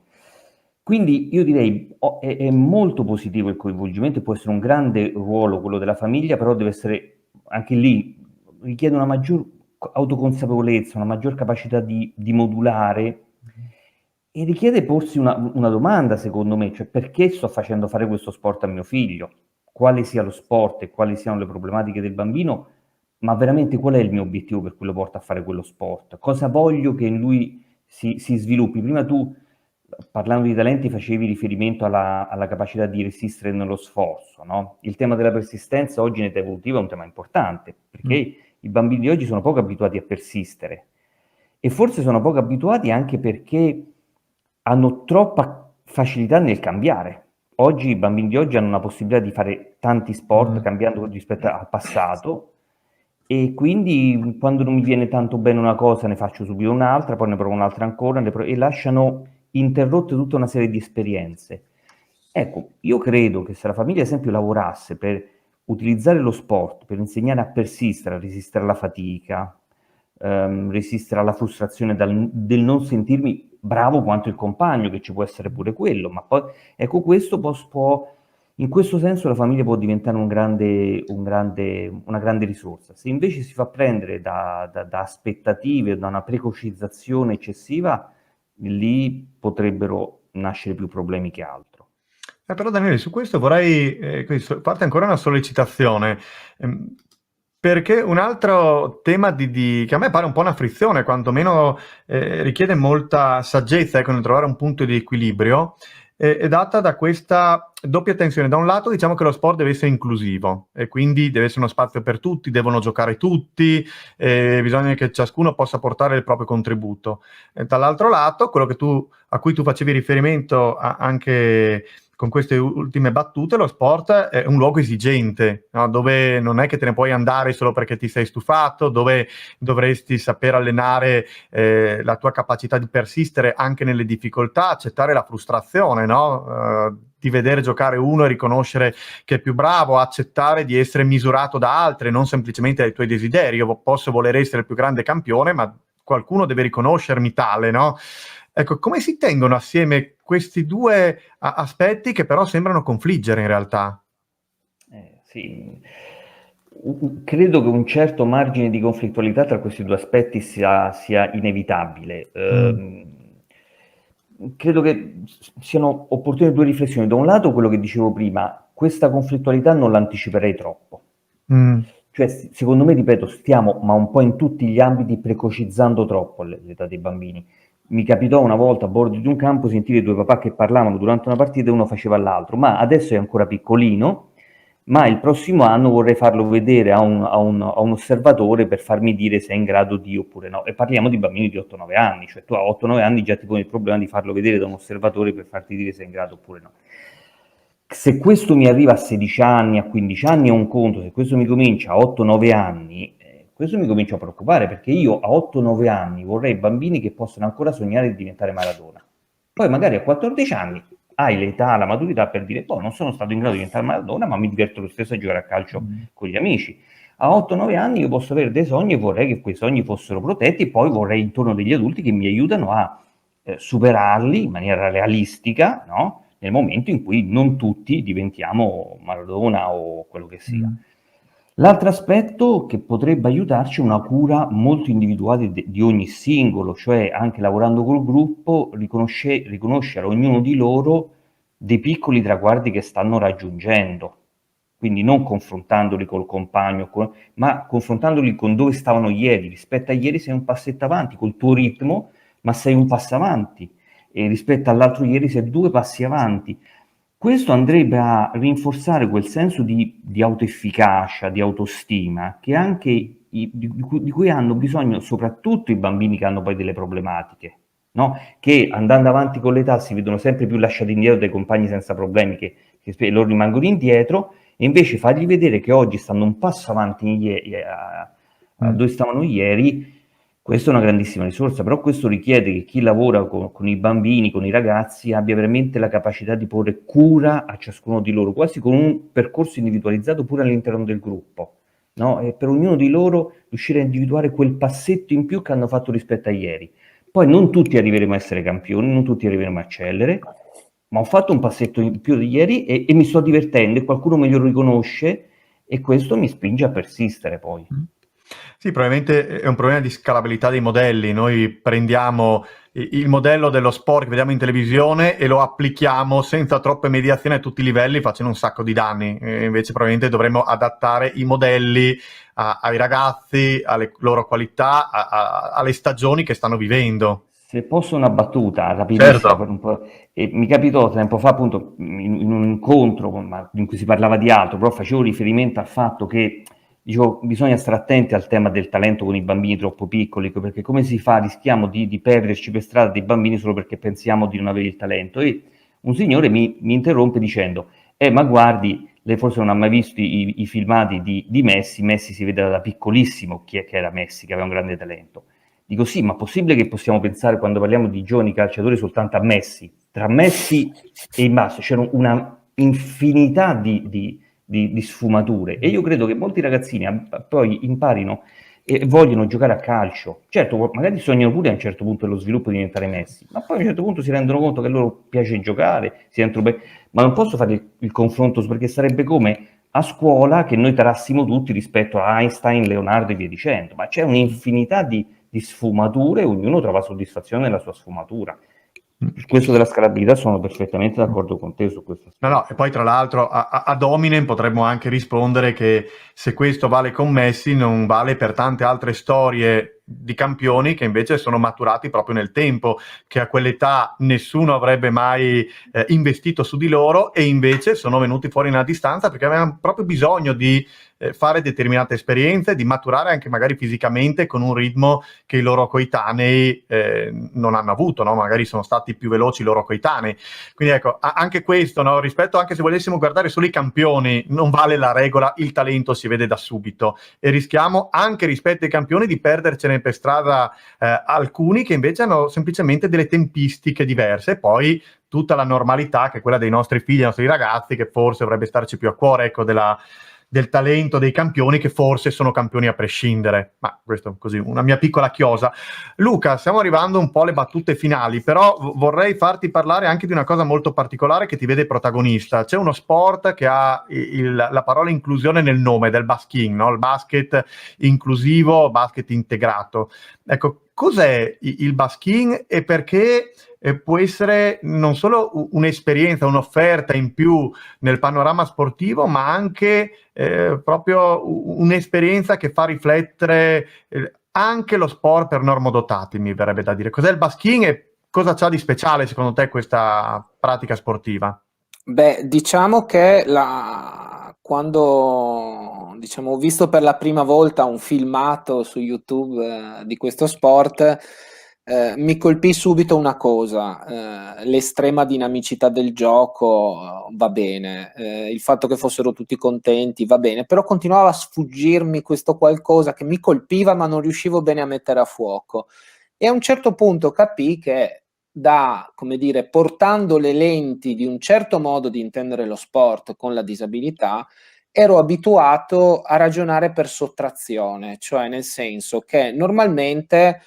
Quindi io direi è molto positivo il coinvolgimento e può essere un grande ruolo quello della famiglia, però deve essere anche lì, richiede una maggior autoconsapevolezza, una maggior capacità di modulare, e richiede porsi una domanda, secondo me, cioè: perché sto facendo fare questo sport a mio figlio? Quale sia lo sport e quali siano le problematiche del bambino, ma veramente qual è il mio obiettivo per cui lo porto a fare quello sport? Cosa voglio che in lui si sviluppi? Prima tu parlando di talenti facevi riferimento alla capacità di resistere nello sforzo, no? Il tema della persistenza oggi in età evolutiva è un tema importante, perché i bambini di oggi sono poco abituati a persistere e forse sono poco abituati anche perché hanno troppa facilità nel cambiare. Oggi i bambini di oggi hanno una possibilità di fare tanti sport cambiando rispetto al passato, e quindi quando non mi viene tanto bene una cosa ne faccio subito un'altra, poi ne provo un'altra ancora, e lasciano interrotte tutta una serie di esperienze. Ecco, io credo che se la famiglia, ad esempio, lavorasse per utilizzare lo sport, per insegnare a persistere, a resistere alla fatica, resistere alla frustrazione del non sentirmi bravo quanto il compagno, che ci può essere pure quello, ma poi, ecco, questo può in questo senso la famiglia può diventare una grande risorsa. Se invece si fa prendere da aspettative, da una precocizzazione eccessiva, lì potrebbero nascere più problemi che altro. Però Daniele, su questo vorrei farti ancora una sollecitazione, perché un altro tema che a me pare un po' una frizione, quantomeno richiede molta saggezza, ecco, nel trovare un punto di equilibrio, è data da questa doppia tensione. Da un lato diciamo che lo sport deve essere inclusivo e quindi deve essere uno spazio per tutti, devono giocare tutti, bisogna che ciascuno possa portare il proprio contributo. E dall'altro lato, quello a cui tu facevi riferimento anche con queste ultime battute, lo sport è un luogo esigente, no? Dove non è che te ne puoi andare solo perché ti sei stufato, dove dovresti saper allenare la tua capacità di persistere anche nelle difficoltà, accettare la frustrazione, no? Di vedere giocare uno e riconoscere che è più bravo, accettare di essere misurato da altri, non semplicemente dai tuoi desideri. Io posso voler essere il più grande campione, ma qualcuno deve riconoscermi tale, no? Ecco, come si tengono assieme questi due aspetti che però sembrano confliggere in realtà? Sì, credo che un certo margine di conflittualità tra questi due aspetti sia inevitabile. Credo che siano opportune due riflessioni. Da un lato, quello che dicevo prima, questa conflittualità non l'anticiperei troppo. Cioè, secondo me, ripeto, stiamo, ma un po' in tutti gli ambiti, precocizzando troppo l'età dei bambini. Mi capitò una volta a bordo di un campo sentire due papà che parlavano durante una partita e uno faceva all'altro, ma adesso è ancora piccolino, ma il prossimo anno vorrei farlo vedere a un osservatore per farmi dire se è in grado di oppure no. E parliamo di bambini di 8-9 anni, cioè tu a 8-9 anni già ti poni il problema di farlo vedere da un osservatore per farti dire se è in grado oppure no. Se questo mi arriva a 16 anni, a 15 anni è un conto, se questo mi comincia a 8-9 anni, questo mi comincia a preoccupare, perché io a 8-9 anni vorrei bambini che possono ancora sognare di diventare Maradona. Poi magari a 14 anni hai l'età, la maturità per dire, non sono stato in grado di diventare Maradona, ma mi diverto lo stesso a giocare a calcio con gli amici. A 8-9 anni io posso avere dei sogni e vorrei che quei sogni fossero protetti, e poi vorrei intorno degli adulti che mi aiutano a superarli in maniera realistica, no? Nel momento in cui non tutti diventiamo Maradona o quello che sia. L'altro aspetto che potrebbe aiutarci è una cura molto individuale di ogni singolo, cioè anche lavorando col gruppo, riconoscere a ognuno di loro dei piccoli traguardi che stanno raggiungendo. Quindi non confrontandoli col compagno, ma confrontandoli con dove stavano ieri. Rispetto a ieri sei un passetto avanti col tuo ritmo, ma sei un passo avanti. E rispetto all'altro ieri sei 2 passi avanti. Questo andrebbe a rinforzare quel senso di autoefficacia, di autostima, che anche di cui hanno bisogno soprattutto i bambini che hanno poi delle problematiche, no? Che andando avanti con l'età si vedono sempre più lasciati indietro dai compagni senza problemi che loro rimangono indietro, e invece fargli vedere che oggi stanno un passo avanti a dove stavano ieri. Questa è una grandissima risorsa, però questo richiede che chi lavora con i bambini, con i ragazzi, abbia veramente la capacità di porre cura a ciascuno di loro, quasi con un percorso individualizzato pure all'interno del gruppo, no? E per ognuno di loro riuscire a individuare quel passetto in più che hanno fatto rispetto a ieri. Poi non tutti arriveremo a essere campioni, non tutti arriveremo a eccellere, ma ho fatto un passetto in più di ieri e mi sto divertendo, e qualcuno me lo riconosce, e questo mi spinge a persistere poi. Sì, probabilmente è un problema di scalabilità dei modelli. Noi prendiamo il modello dello sport che vediamo in televisione e lo applichiamo senza troppe mediazioni a tutti i livelli, facendo un sacco di danni. Invece probabilmente dovremmo adattare i modelli ai ragazzi, alle loro qualità, alle stagioni che stanno vivendo. Se posso una battuta rapidissima, per Certo. un po', mi capitò tempo fa appunto in un incontro in cui si parlava di altro, però facevo riferimento al fatto che dicevo, bisogna stare attenti al tema del talento con i bambini troppo piccoli, perché come si fa? Rischiamo di perderci per strada dei bambini solo perché pensiamo di non avere il talento. E un signore mi interrompe dicendo, ma guardi, lei forse non ha mai visto i filmati di Messi. Messi si vede da piccolissimo chi è che era Messi, che aveva un grande talento. Dico sì, ma possibile che possiamo pensare, quando parliamo di giovani calciatori, soltanto a Messi? Tra Messi e il basso c'era una infinità di sfumature, e io credo che molti ragazzini poi imparino e vogliono giocare a calcio. Certo, magari sognano pure a un certo punto dello sviluppo di diventare Messi, ma poi a un certo punto si rendono conto che a loro piace giocare, ma non posso fare il confronto, perché sarebbe come a scuola che noi tarassimo tutti rispetto a Einstein, Leonardo e via dicendo, ma c'è un'infinità di sfumature, ognuno trova soddisfazione nella sua sfumatura. Su questo della scalabilità sono perfettamente d'accordo con te su questo No, aspetto. no, e poi tra l'altro ad hominem potremmo anche rispondere che se questo vale con Messi, non vale per tante altre storie di campioni che invece sono maturati proprio nel tempo, che a quell'età nessuno avrebbe mai investito su di loro, e invece sono venuti fuori nella distanza perché avevano proprio bisogno di fare determinate esperienze, di maturare anche magari fisicamente con un ritmo che i loro coetanei non hanno avuto, no? Magari sono stati più veloci i loro coetanei. Quindi ecco, anche questo, no? Rispetto, anche se volessimo guardare solo i campioni, non vale la regola, il talento si vede da subito, e rischiamo anche rispetto ai campioni di perdercene per strada alcuni che invece hanno semplicemente delle tempistiche diverse, e poi tutta la normalità che è quella dei nostri figli, dei nostri ragazzi, che forse dovrebbe starci più a cuore, ecco, del talento dei campioni, che forse sono campioni a prescindere. Ma questo così, una mia piccola chiosa. Luca, stiamo arrivando un po' alle battute finali, però vorrei farti parlare anche di una cosa molto particolare che ti vede protagonista. C'è uno sport che ha la parola inclusione nel nome, del basking, no? Il basket inclusivo, basket integrato. Ecco, cos'è il basking e perché può essere non solo un'esperienza, un'offerta in più nel panorama sportivo, ma anche proprio un'esperienza che fa riflettere anche lo sport per normodotati, mi verrebbe da dire. Cos'è il basking e cosa c'ha di speciale secondo te questa pratica sportiva? Beh, diciamo che quando diciamo, ho visto per la prima volta un filmato su YouTube di questo sport, mi colpì subito una cosa, l'estrema dinamicità del gioco va bene, il fatto che fossero tutti contenti va bene, però continuava a sfuggirmi questo qualcosa che mi colpiva ma non riuscivo bene a mettere a fuoco. E a un certo punto capii che come dire, portando le lenti di un certo modo di intendere lo sport con la disabilità, ero abituato a ragionare per sottrazione, cioè nel senso che normalmente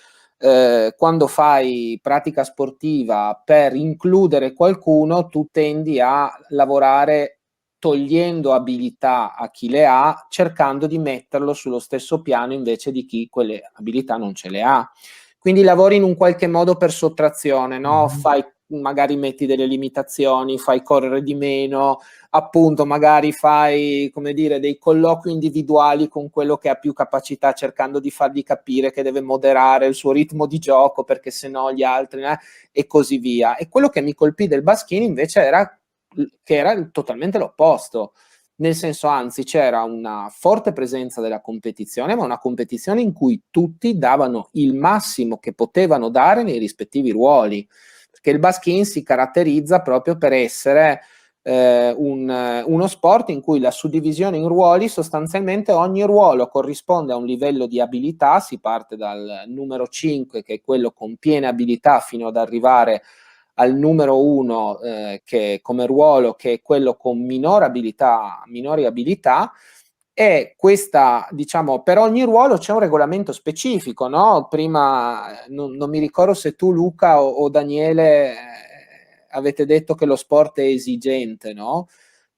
quando fai pratica sportiva per includere qualcuno, tu tendi a lavorare togliendo abilità a chi le ha, cercando di metterlo sullo stesso piano invece di chi quelle abilità non ce le ha. Quindi lavori in un qualche modo per sottrazione, no? Magari metti delle limitazioni, fai correre di meno, appunto, magari fai, come dire, dei colloqui individuali con quello che ha più capacità, cercando di fargli capire che deve moderare il suo ritmo di gioco, perché sennò gli altri, e così via. E quello che mi colpì del Baschini invece era che era totalmente l'opposto. Nel senso, anzi, c'era una forte presenza della competizione, ma una competizione in cui tutti davano il massimo che potevano dare nei rispettivi ruoli, perché il baskin si caratterizza proprio per essere uno sport in cui la suddivisione in ruoli, sostanzialmente ogni ruolo corrisponde a un livello di abilità, si parte dal numero 5, che è quello con piene abilità, fino ad arrivare al numero 1 che come ruolo, che è quello con minori abilità, e questa, diciamo, per ogni ruolo c'è un regolamento specifico, no? Prima non mi ricordo se tu, Luca, o Daniele avete detto che lo sport è esigente, no?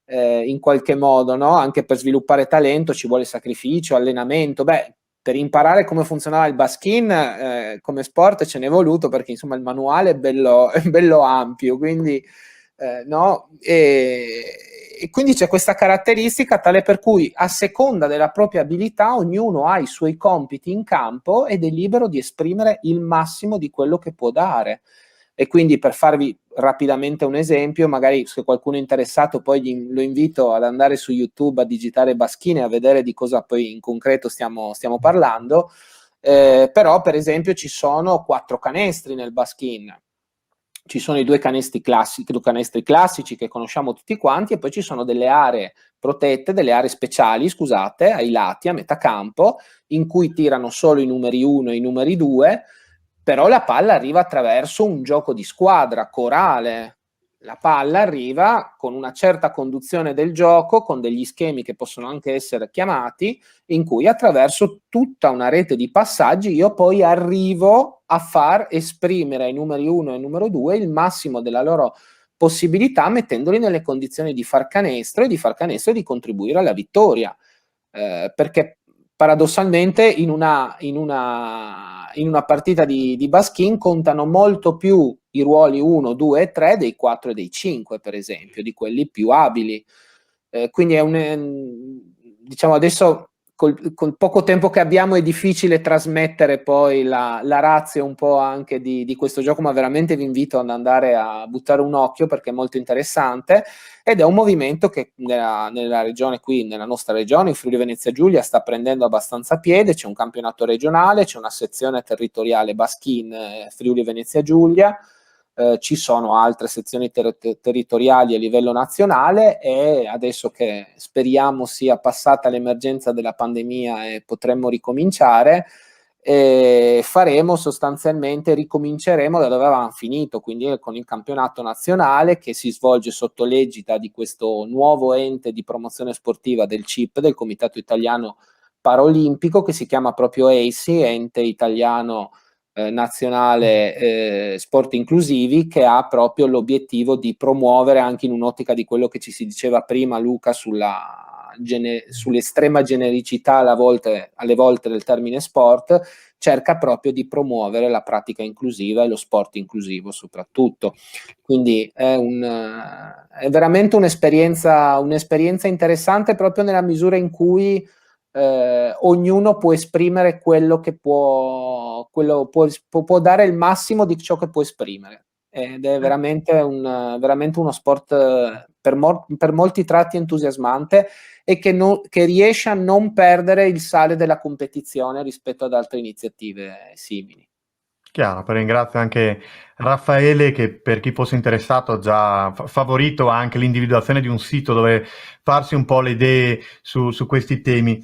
In qualche modo, no? Anche per sviluppare talento ci vuole sacrificio, allenamento. Beh, per imparare come funzionava il baskin come sport ce n'è voluto, perché insomma il manuale è bello, è bello ampio, quindi no? E e quindi c'è questa caratteristica tale per cui a seconda della propria abilità ognuno ha i suoi compiti in campo ed è libero di esprimere il massimo di quello che può dare. E quindi, per farvi rapidamente un esempio, magari se qualcuno è interessato poi lo invito ad andare su YouTube a digitare Baschini e a vedere di cosa poi in concreto stiamo parlando, però per esempio ci sono 4 canestri nel Baskin. Ci sono i due canestri classici che conosciamo tutti quanti, e poi ci sono delle aree protette, delle aree speciali, scusate, ai lati, a metà campo, in cui tirano solo i numeri 1 e i numeri 2, però la palla arriva attraverso un gioco di squadra, corale. La palla arriva con una certa conduzione del gioco, con degli schemi che possono anche essere chiamati, in cui attraverso tutta una rete di passaggi io poi arrivo a far esprimere ai numeri 1 e ai numero 2 il massimo della loro possibilità, mettendoli nelle condizioni di far canestro e di contribuire alla vittoria. Perché paradossalmente in una partita di Baskin contano molto più i ruoli 1, 2 e 3 dei 4 e dei 5, per esempio, di quelli più abili. Quindi diciamo adesso col poco tempo che abbiamo è difficile trasmettere poi la ratio un po' anche di questo gioco, ma veramente vi invito ad andare a buttare un occhio perché è molto interessante, ed è un movimento che nella regione qui, nella nostra regione, in Friuli Venezia Giulia, sta prendendo abbastanza piede. C'è un campionato regionale, c'è una sezione territoriale Baskin Friuli Venezia Giulia, ci sono altre sezioni territoriali a livello nazionale, e adesso che speriamo sia passata l'emergenza della pandemia e potremmo ricominciare, ricominceremo da dove avevamo finito, quindi con il campionato nazionale che si svolge sotto l'egida di questo nuovo ente di promozione sportiva del CIP, del Comitato Italiano Paraolimpico, che si chiama proprio EISI, Ente Italiano Nazionale Sport Inclusivi, che ha proprio l'obiettivo di promuovere, anche in un'ottica di quello che ci si diceva prima, Luca, sull'estrema genericità alle volte del termine sport, cerca proprio di promuovere la pratica inclusiva e lo sport inclusivo soprattutto. Quindi è veramente un'esperienza interessante, proprio nella misura in cui ognuno può esprimere quello che può dare il massimo di ciò che può esprimere, ed è veramente uno sport per molti tratti entusiasmante, e che riesce a non perdere il sale della competizione rispetto ad altre iniziative simili. Chiaro, poi ringrazio anche Raffaele che, per chi fosse interessato, ha già favorito anche l'individuazione di un sito dove farsi un po' le idee su questi temi.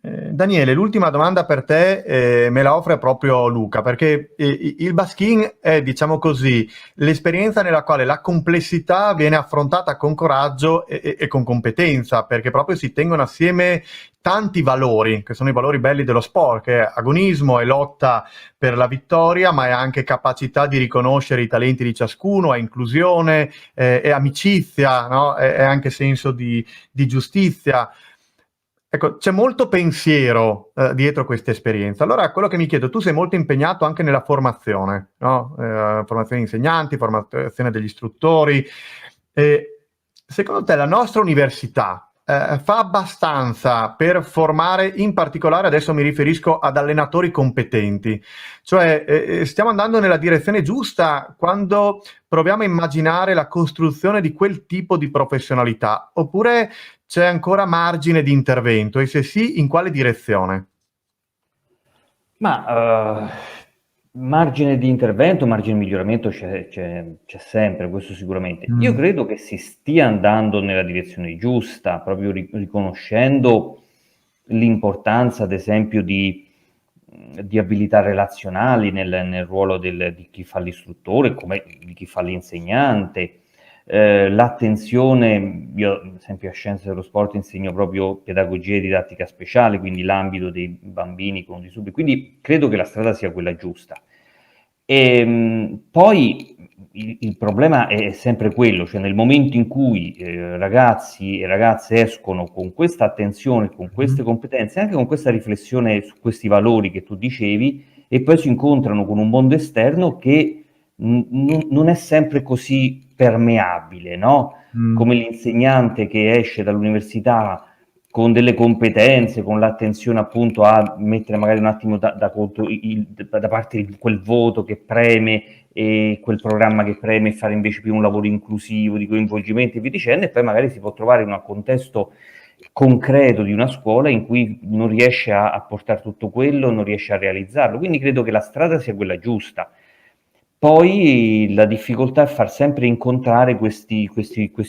Daniele, l'ultima domanda per te me la offre proprio Luca, perché il Baskin è, diciamo così, l'esperienza nella quale la complessità viene affrontata con coraggio e con competenza, perché proprio si tengono assieme tanti valori, che sono i valori belli dello sport, che è agonismo e lotta per la vittoria, ma è anche capacità di riconoscere i talenti di ciascuno, è inclusione, è amicizia, no? È anche senso di giustizia. Ecco, c'è molto pensiero dietro questa esperienza. Allora, quello che mi chiedo, tu sei molto impegnato anche nella formazione, no? Formazione di insegnanti, formazione degli istruttori. Secondo te la nostra università fa abbastanza per formare, in particolare adesso mi riferisco ad allenatori competenti? Cioè, stiamo andando nella direzione giusta quando proviamo a immaginare la costruzione di quel tipo di professionalità, oppure c'è ancora margine di intervento, e se sì, in quale direzione? Ma margine di intervento, margine di miglioramento c'è sempre, questo sicuramente. Io credo che si stia andando nella direzione giusta, proprio riconoscendo l'importanza, ad esempio, di abilità relazionali nel ruolo di chi fa l'istruttore, come di chi fa l'insegnante. L'attenzione, io ad esempio a Scienze dello Sport insegno proprio pedagogia e didattica speciale, quindi l'ambito dei bambini con disturbi, quindi credo che la strada sia quella giusta. Poi il problema è sempre quello, cioè nel momento in cui ragazzi e ragazze escono con questa attenzione, con queste competenze, anche con questa riflessione su questi valori che tu dicevi, e poi si incontrano con un mondo esterno che non è sempre così permeabile, no? Come l'insegnante che esce dall'università con delle competenze, con l'attenzione appunto a mettere magari un attimo da parte quel voto che preme e quel programma che preme e fare invece più un lavoro inclusivo, di coinvolgimento e via dicendo, e poi magari si può trovare in un contesto concreto di una scuola in cui non riesce a portare tutto quello, non riesce a realizzarlo. Quindi credo che la strada sia quella giusta. Poi la difficoltà è far sempre incontrare questi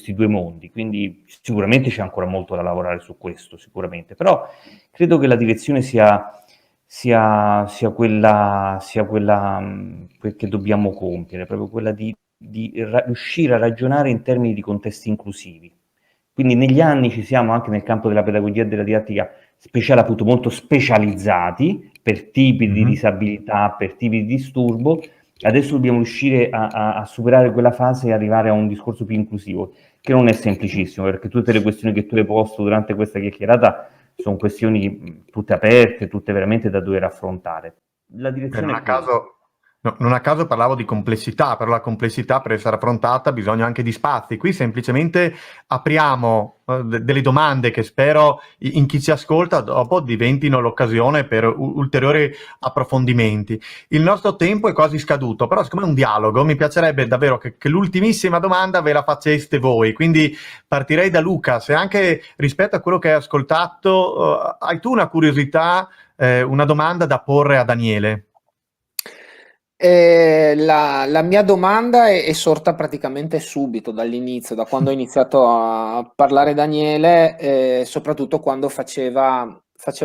due mondi, quindi sicuramente c'è ancora molto da lavorare su questo, sicuramente, però credo che la direzione sia quella che dobbiamo compiere, proprio quella di riuscire a ragionare in termini di contesti inclusivi. Quindi negli anni ci siamo anche nel campo della pedagogia e della didattica speciale, appunto molto specializzati per tipi di disabilità, per tipi di disturbo. Adesso dobbiamo riuscire a superare quella fase e arrivare a un discorso più inclusivo, che non è semplicissimo, perché tutte le questioni che tu hai posto durante questa chiacchierata sono questioni tutte aperte, tutte veramente da dover affrontare. La direzione non a caso, non a caso parlavo di complessità, però la complessità per essere affrontata ha bisogno anche di spazi. Qui semplicemente apriamo delle domande che spero in chi ci ascolta dopo diventino l'occasione per ulteriori approfondimenti. Il nostro tempo è quasi scaduto, però siccome è un dialogo mi piacerebbe davvero che l'ultimissima domanda ve la faceste voi, quindi partirei da Luca. Se anche rispetto a quello che hai ascoltato hai tu una curiosità, una domanda da porre a Daniele? La mia domanda è sorta praticamente subito dall'inizio, da quando ho iniziato a parlare Daniele, soprattutto quando faceva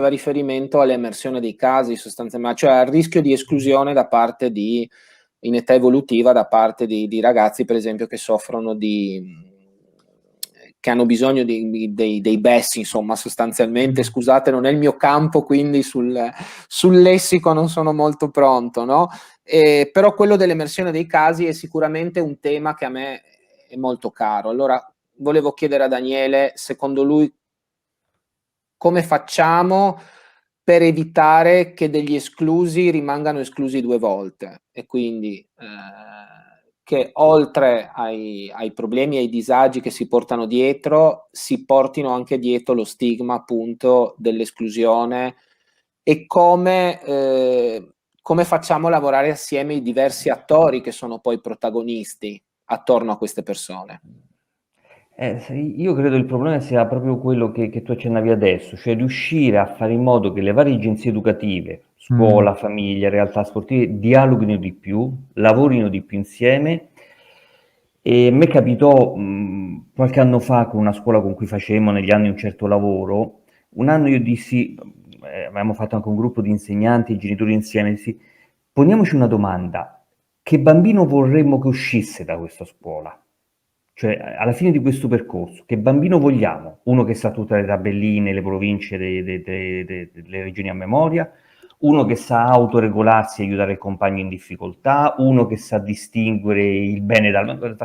riferimento all'emersione dei casi sostanzialmente, cioè al rischio di esclusione da parte in età evolutiva da parte di ragazzi, per esempio, che soffrono che hanno bisogno dei BES, insomma, sostanzialmente. Scusate, non è il mio campo, quindi sul lessico non sono molto pronto, no? Però quello dell'emersione dei casi è sicuramente un tema che a me è molto caro. Allora, volevo chiedere a Daniele, secondo lui, come facciamo per evitare che degli esclusi rimangano esclusi due volte, e quindi che oltre ai problemi e ai disagi che si portano dietro, si portino anche dietro lo stigma appunto dell'esclusione, e come facciamo lavorare assieme i diversi attori che sono poi protagonisti attorno a queste persone. Io credo il problema sia proprio quello che tu accennavi adesso, cioè riuscire a fare in modo che le varie agenzie educative, scuola, famiglia, realtà sportive, dialoghino di più, lavorino di più insieme. E a me capitò qualche anno fa con una scuola con cui facemmo negli anni un certo lavoro. Un anno io dissi, avevamo fatto anche un gruppo di insegnanti e genitori insieme, dissi, poniamoci una domanda: che bambino vorremmo che uscisse da questa scuola? Cioè, alla fine di questo percorso, che bambino vogliamo? Uno che sa tutte le tabelline, le province delle regioni a memoria, uno che sa autoregolarsi e aiutare il compagno in difficoltà, uno che sa distinguere il bene dal male.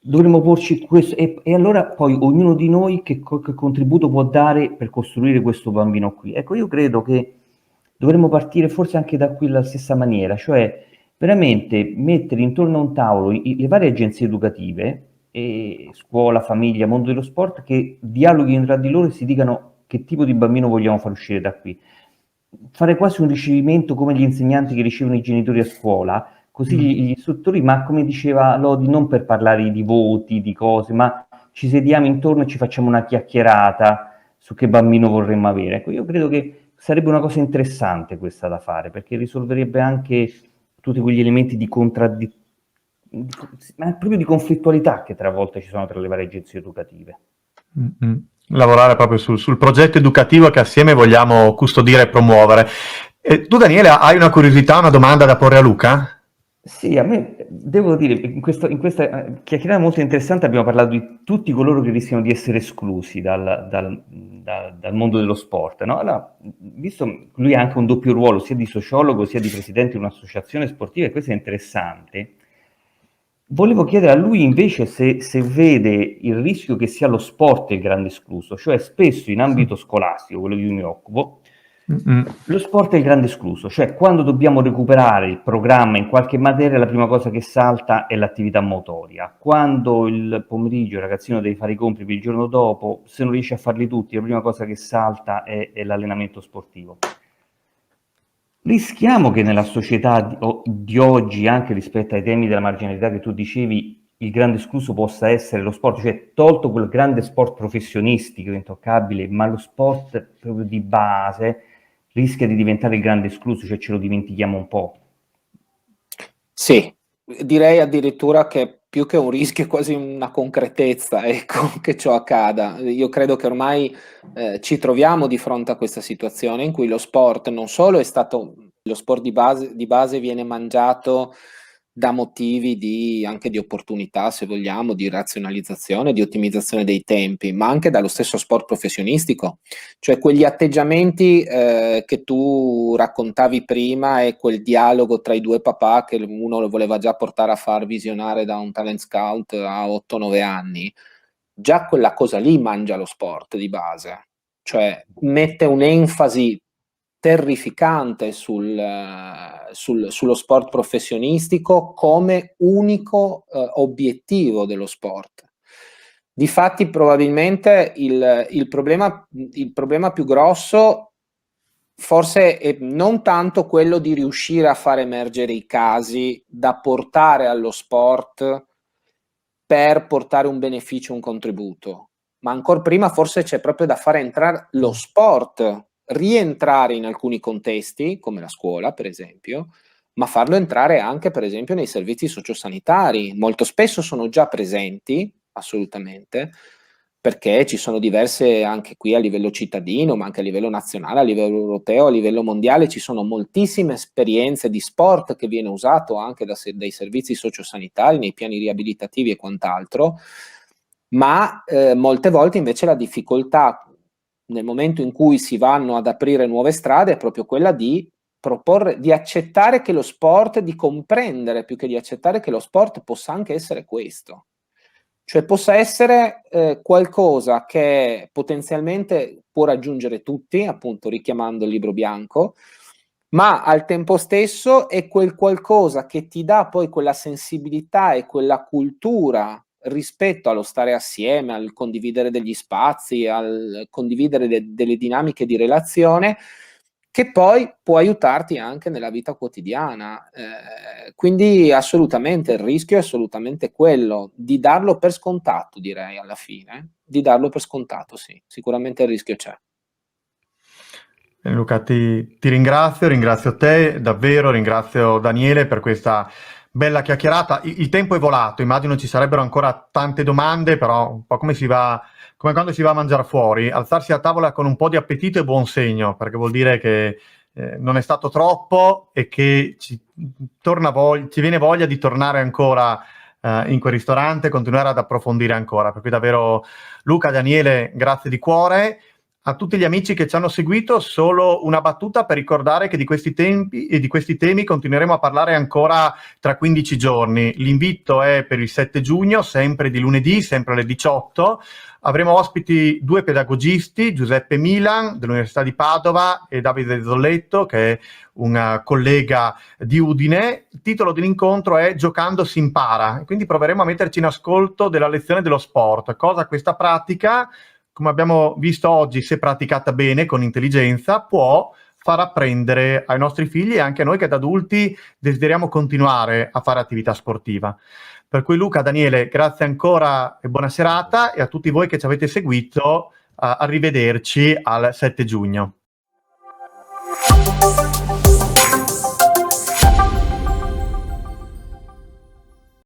Dovremmo porci questo, e allora poi ognuno di noi che contributo può dare per costruire questo bambino qui. Ecco, io credo che dovremmo partire forse anche da qui alla stessa maniera, cioè veramente mettere intorno a un tavolo le varie agenzie educative, scuola, famiglia, mondo dello sport, che dialoghino tra di loro e si dicano che tipo di bambino vogliamo far uscire da qui. Fare quasi un ricevimento come gli insegnanti che ricevono i genitori a scuola, così gli istruttori, ma come diceva Lodi, non per parlare di voti, di cose, ma ci sediamo intorno e ci facciamo una chiacchierata su che bambino vorremmo avere. Ecco, io credo che sarebbe una cosa interessante questa da fare, perché risolverebbe anche tutti quegli elementi di ma proprio di conflittualità che tra volte ci sono tra le varie agenzie educative. Lavorare proprio sul progetto educativo che assieme vogliamo custodire e promuovere. Tu Daniele hai una curiosità, una domanda da porre a Luca? Sì, a me devo dire, in questa chiacchierata molto interessante abbiamo parlato di tutti coloro che rischiano di essere esclusi dal mondo dello sport, no? Allora, visto lui ha anche un doppio ruolo, sia di sociologo sia di presidente di un'associazione sportiva, e questo è interessante, volevo chiedere a lui invece se vede il rischio che sia lo sport il grande escluso, cioè spesso in ambito scolastico, quello di cui mi occupo, Lo sport è il grande escluso, cioè quando dobbiamo recuperare il programma in qualche materia, la prima cosa che salta è l'attività motoria. Quando il pomeriggio il ragazzino deve fare i compiti per il giorno dopo, se non riesce a farli tutti, la prima cosa che salta è l'allenamento sportivo. Rischiamo che nella società di oggi, anche rispetto ai temi della marginalità che tu dicevi, il grande escluso possa essere lo sport, cioè tolto quel grande sport professionistico, intoccabile, ma lo sport proprio di base rischia di diventare il grande escluso, cioè ce lo dimentichiamo un po'. Sì, direi addirittura che più che un rischio è quasi una concretezza, ecco, che ciò accada. Io credo che ormai ci troviamo di fronte a questa situazione in cui lo sport non solo è stato, lo sport di base viene mangiato da motivi anche di opportunità, se vogliamo, di razionalizzazione, di ottimizzazione dei tempi, ma anche dallo stesso sport professionistico. Cioè quegli atteggiamenti che tu raccontavi prima e quel dialogo tra i due papà che uno lo voleva già portare a far visionare da un talent scout a 8-9 anni, già quella cosa lì mangia lo sport di base, cioè mette un'enfasi terrificante sullo sport professionistico come unico obiettivo dello sport. Difatti probabilmente il problema più grosso forse è non tanto quello di riuscire a far emergere i casi da portare allo sport per portare un beneficio, un contributo, ma ancora prima forse c'è proprio da fare entrare lo sport, rientrare in alcuni contesti, come la scuola per esempio, ma farlo entrare anche per esempio nei servizi sociosanitari. Molto spesso sono già presenti, assolutamente, perché ci sono diverse anche qui a livello cittadino, ma anche a livello nazionale, a livello europeo, a livello mondiale, ci sono moltissime esperienze di sport che viene usato anche dai servizi sociosanitari, nei piani riabilitativi e quant'altro, ma molte volte invece la difficoltà nel momento in cui si vanno ad aprire nuove strade è proprio quella di proporre, di accettare che lo sport, di comprendere più che di accettare che lo sport possa anche essere questo. Cioè possa essere qualcosa che potenzialmente può raggiungere tutti, appunto richiamando il libro bianco, ma al tempo stesso è quel qualcosa che ti dà poi quella sensibilità e quella cultura rispetto allo stare assieme, al condividere degli spazi, al condividere delle dinamiche di relazione, che poi può aiutarti anche nella vita quotidiana. Quindi assolutamente il rischio è assolutamente quello di darlo per scontato, direi alla fine, di darlo per scontato, sì, sicuramente il rischio c'è. Luca, ti ringrazio te davvero, ringrazio Daniele per questa bella chiacchierata. Il tempo è volato, immagino ci sarebbero ancora tante domande, però un po' come quando si va a mangiare fuori, alzarsi a tavola con un po' di appetito è buon segno, perché vuol dire che non è stato troppo e che ci viene voglia di tornare ancora in quel ristorante, continuare ad approfondire ancora. Per cui davvero Luca, Daniele, grazie di cuore. A tutti gli amici che ci hanno seguito, solo una battuta per ricordare che di questi tempi e di questi temi continueremo a parlare ancora tra 15 giorni. L'invito è per il 7 giugno, sempre di lunedì, sempre alle 18. Avremo ospiti due pedagogisti, Giuseppe Milan dell'Università di Padova e Davide Zolletto, che è un collega di Udine. Il titolo dell'incontro è Giocando si impara, quindi proveremo a metterci in ascolto della lezione dello sport, cosa questa pratica, come abbiamo visto oggi, se praticata bene, con intelligenza, può far apprendere ai nostri figli e anche a noi che da adulti desideriamo continuare a fare attività sportiva. Per cui Luca, Daniele, grazie ancora e buona serata, e a tutti voi che ci avete seguito, arrivederci al 7 giugno.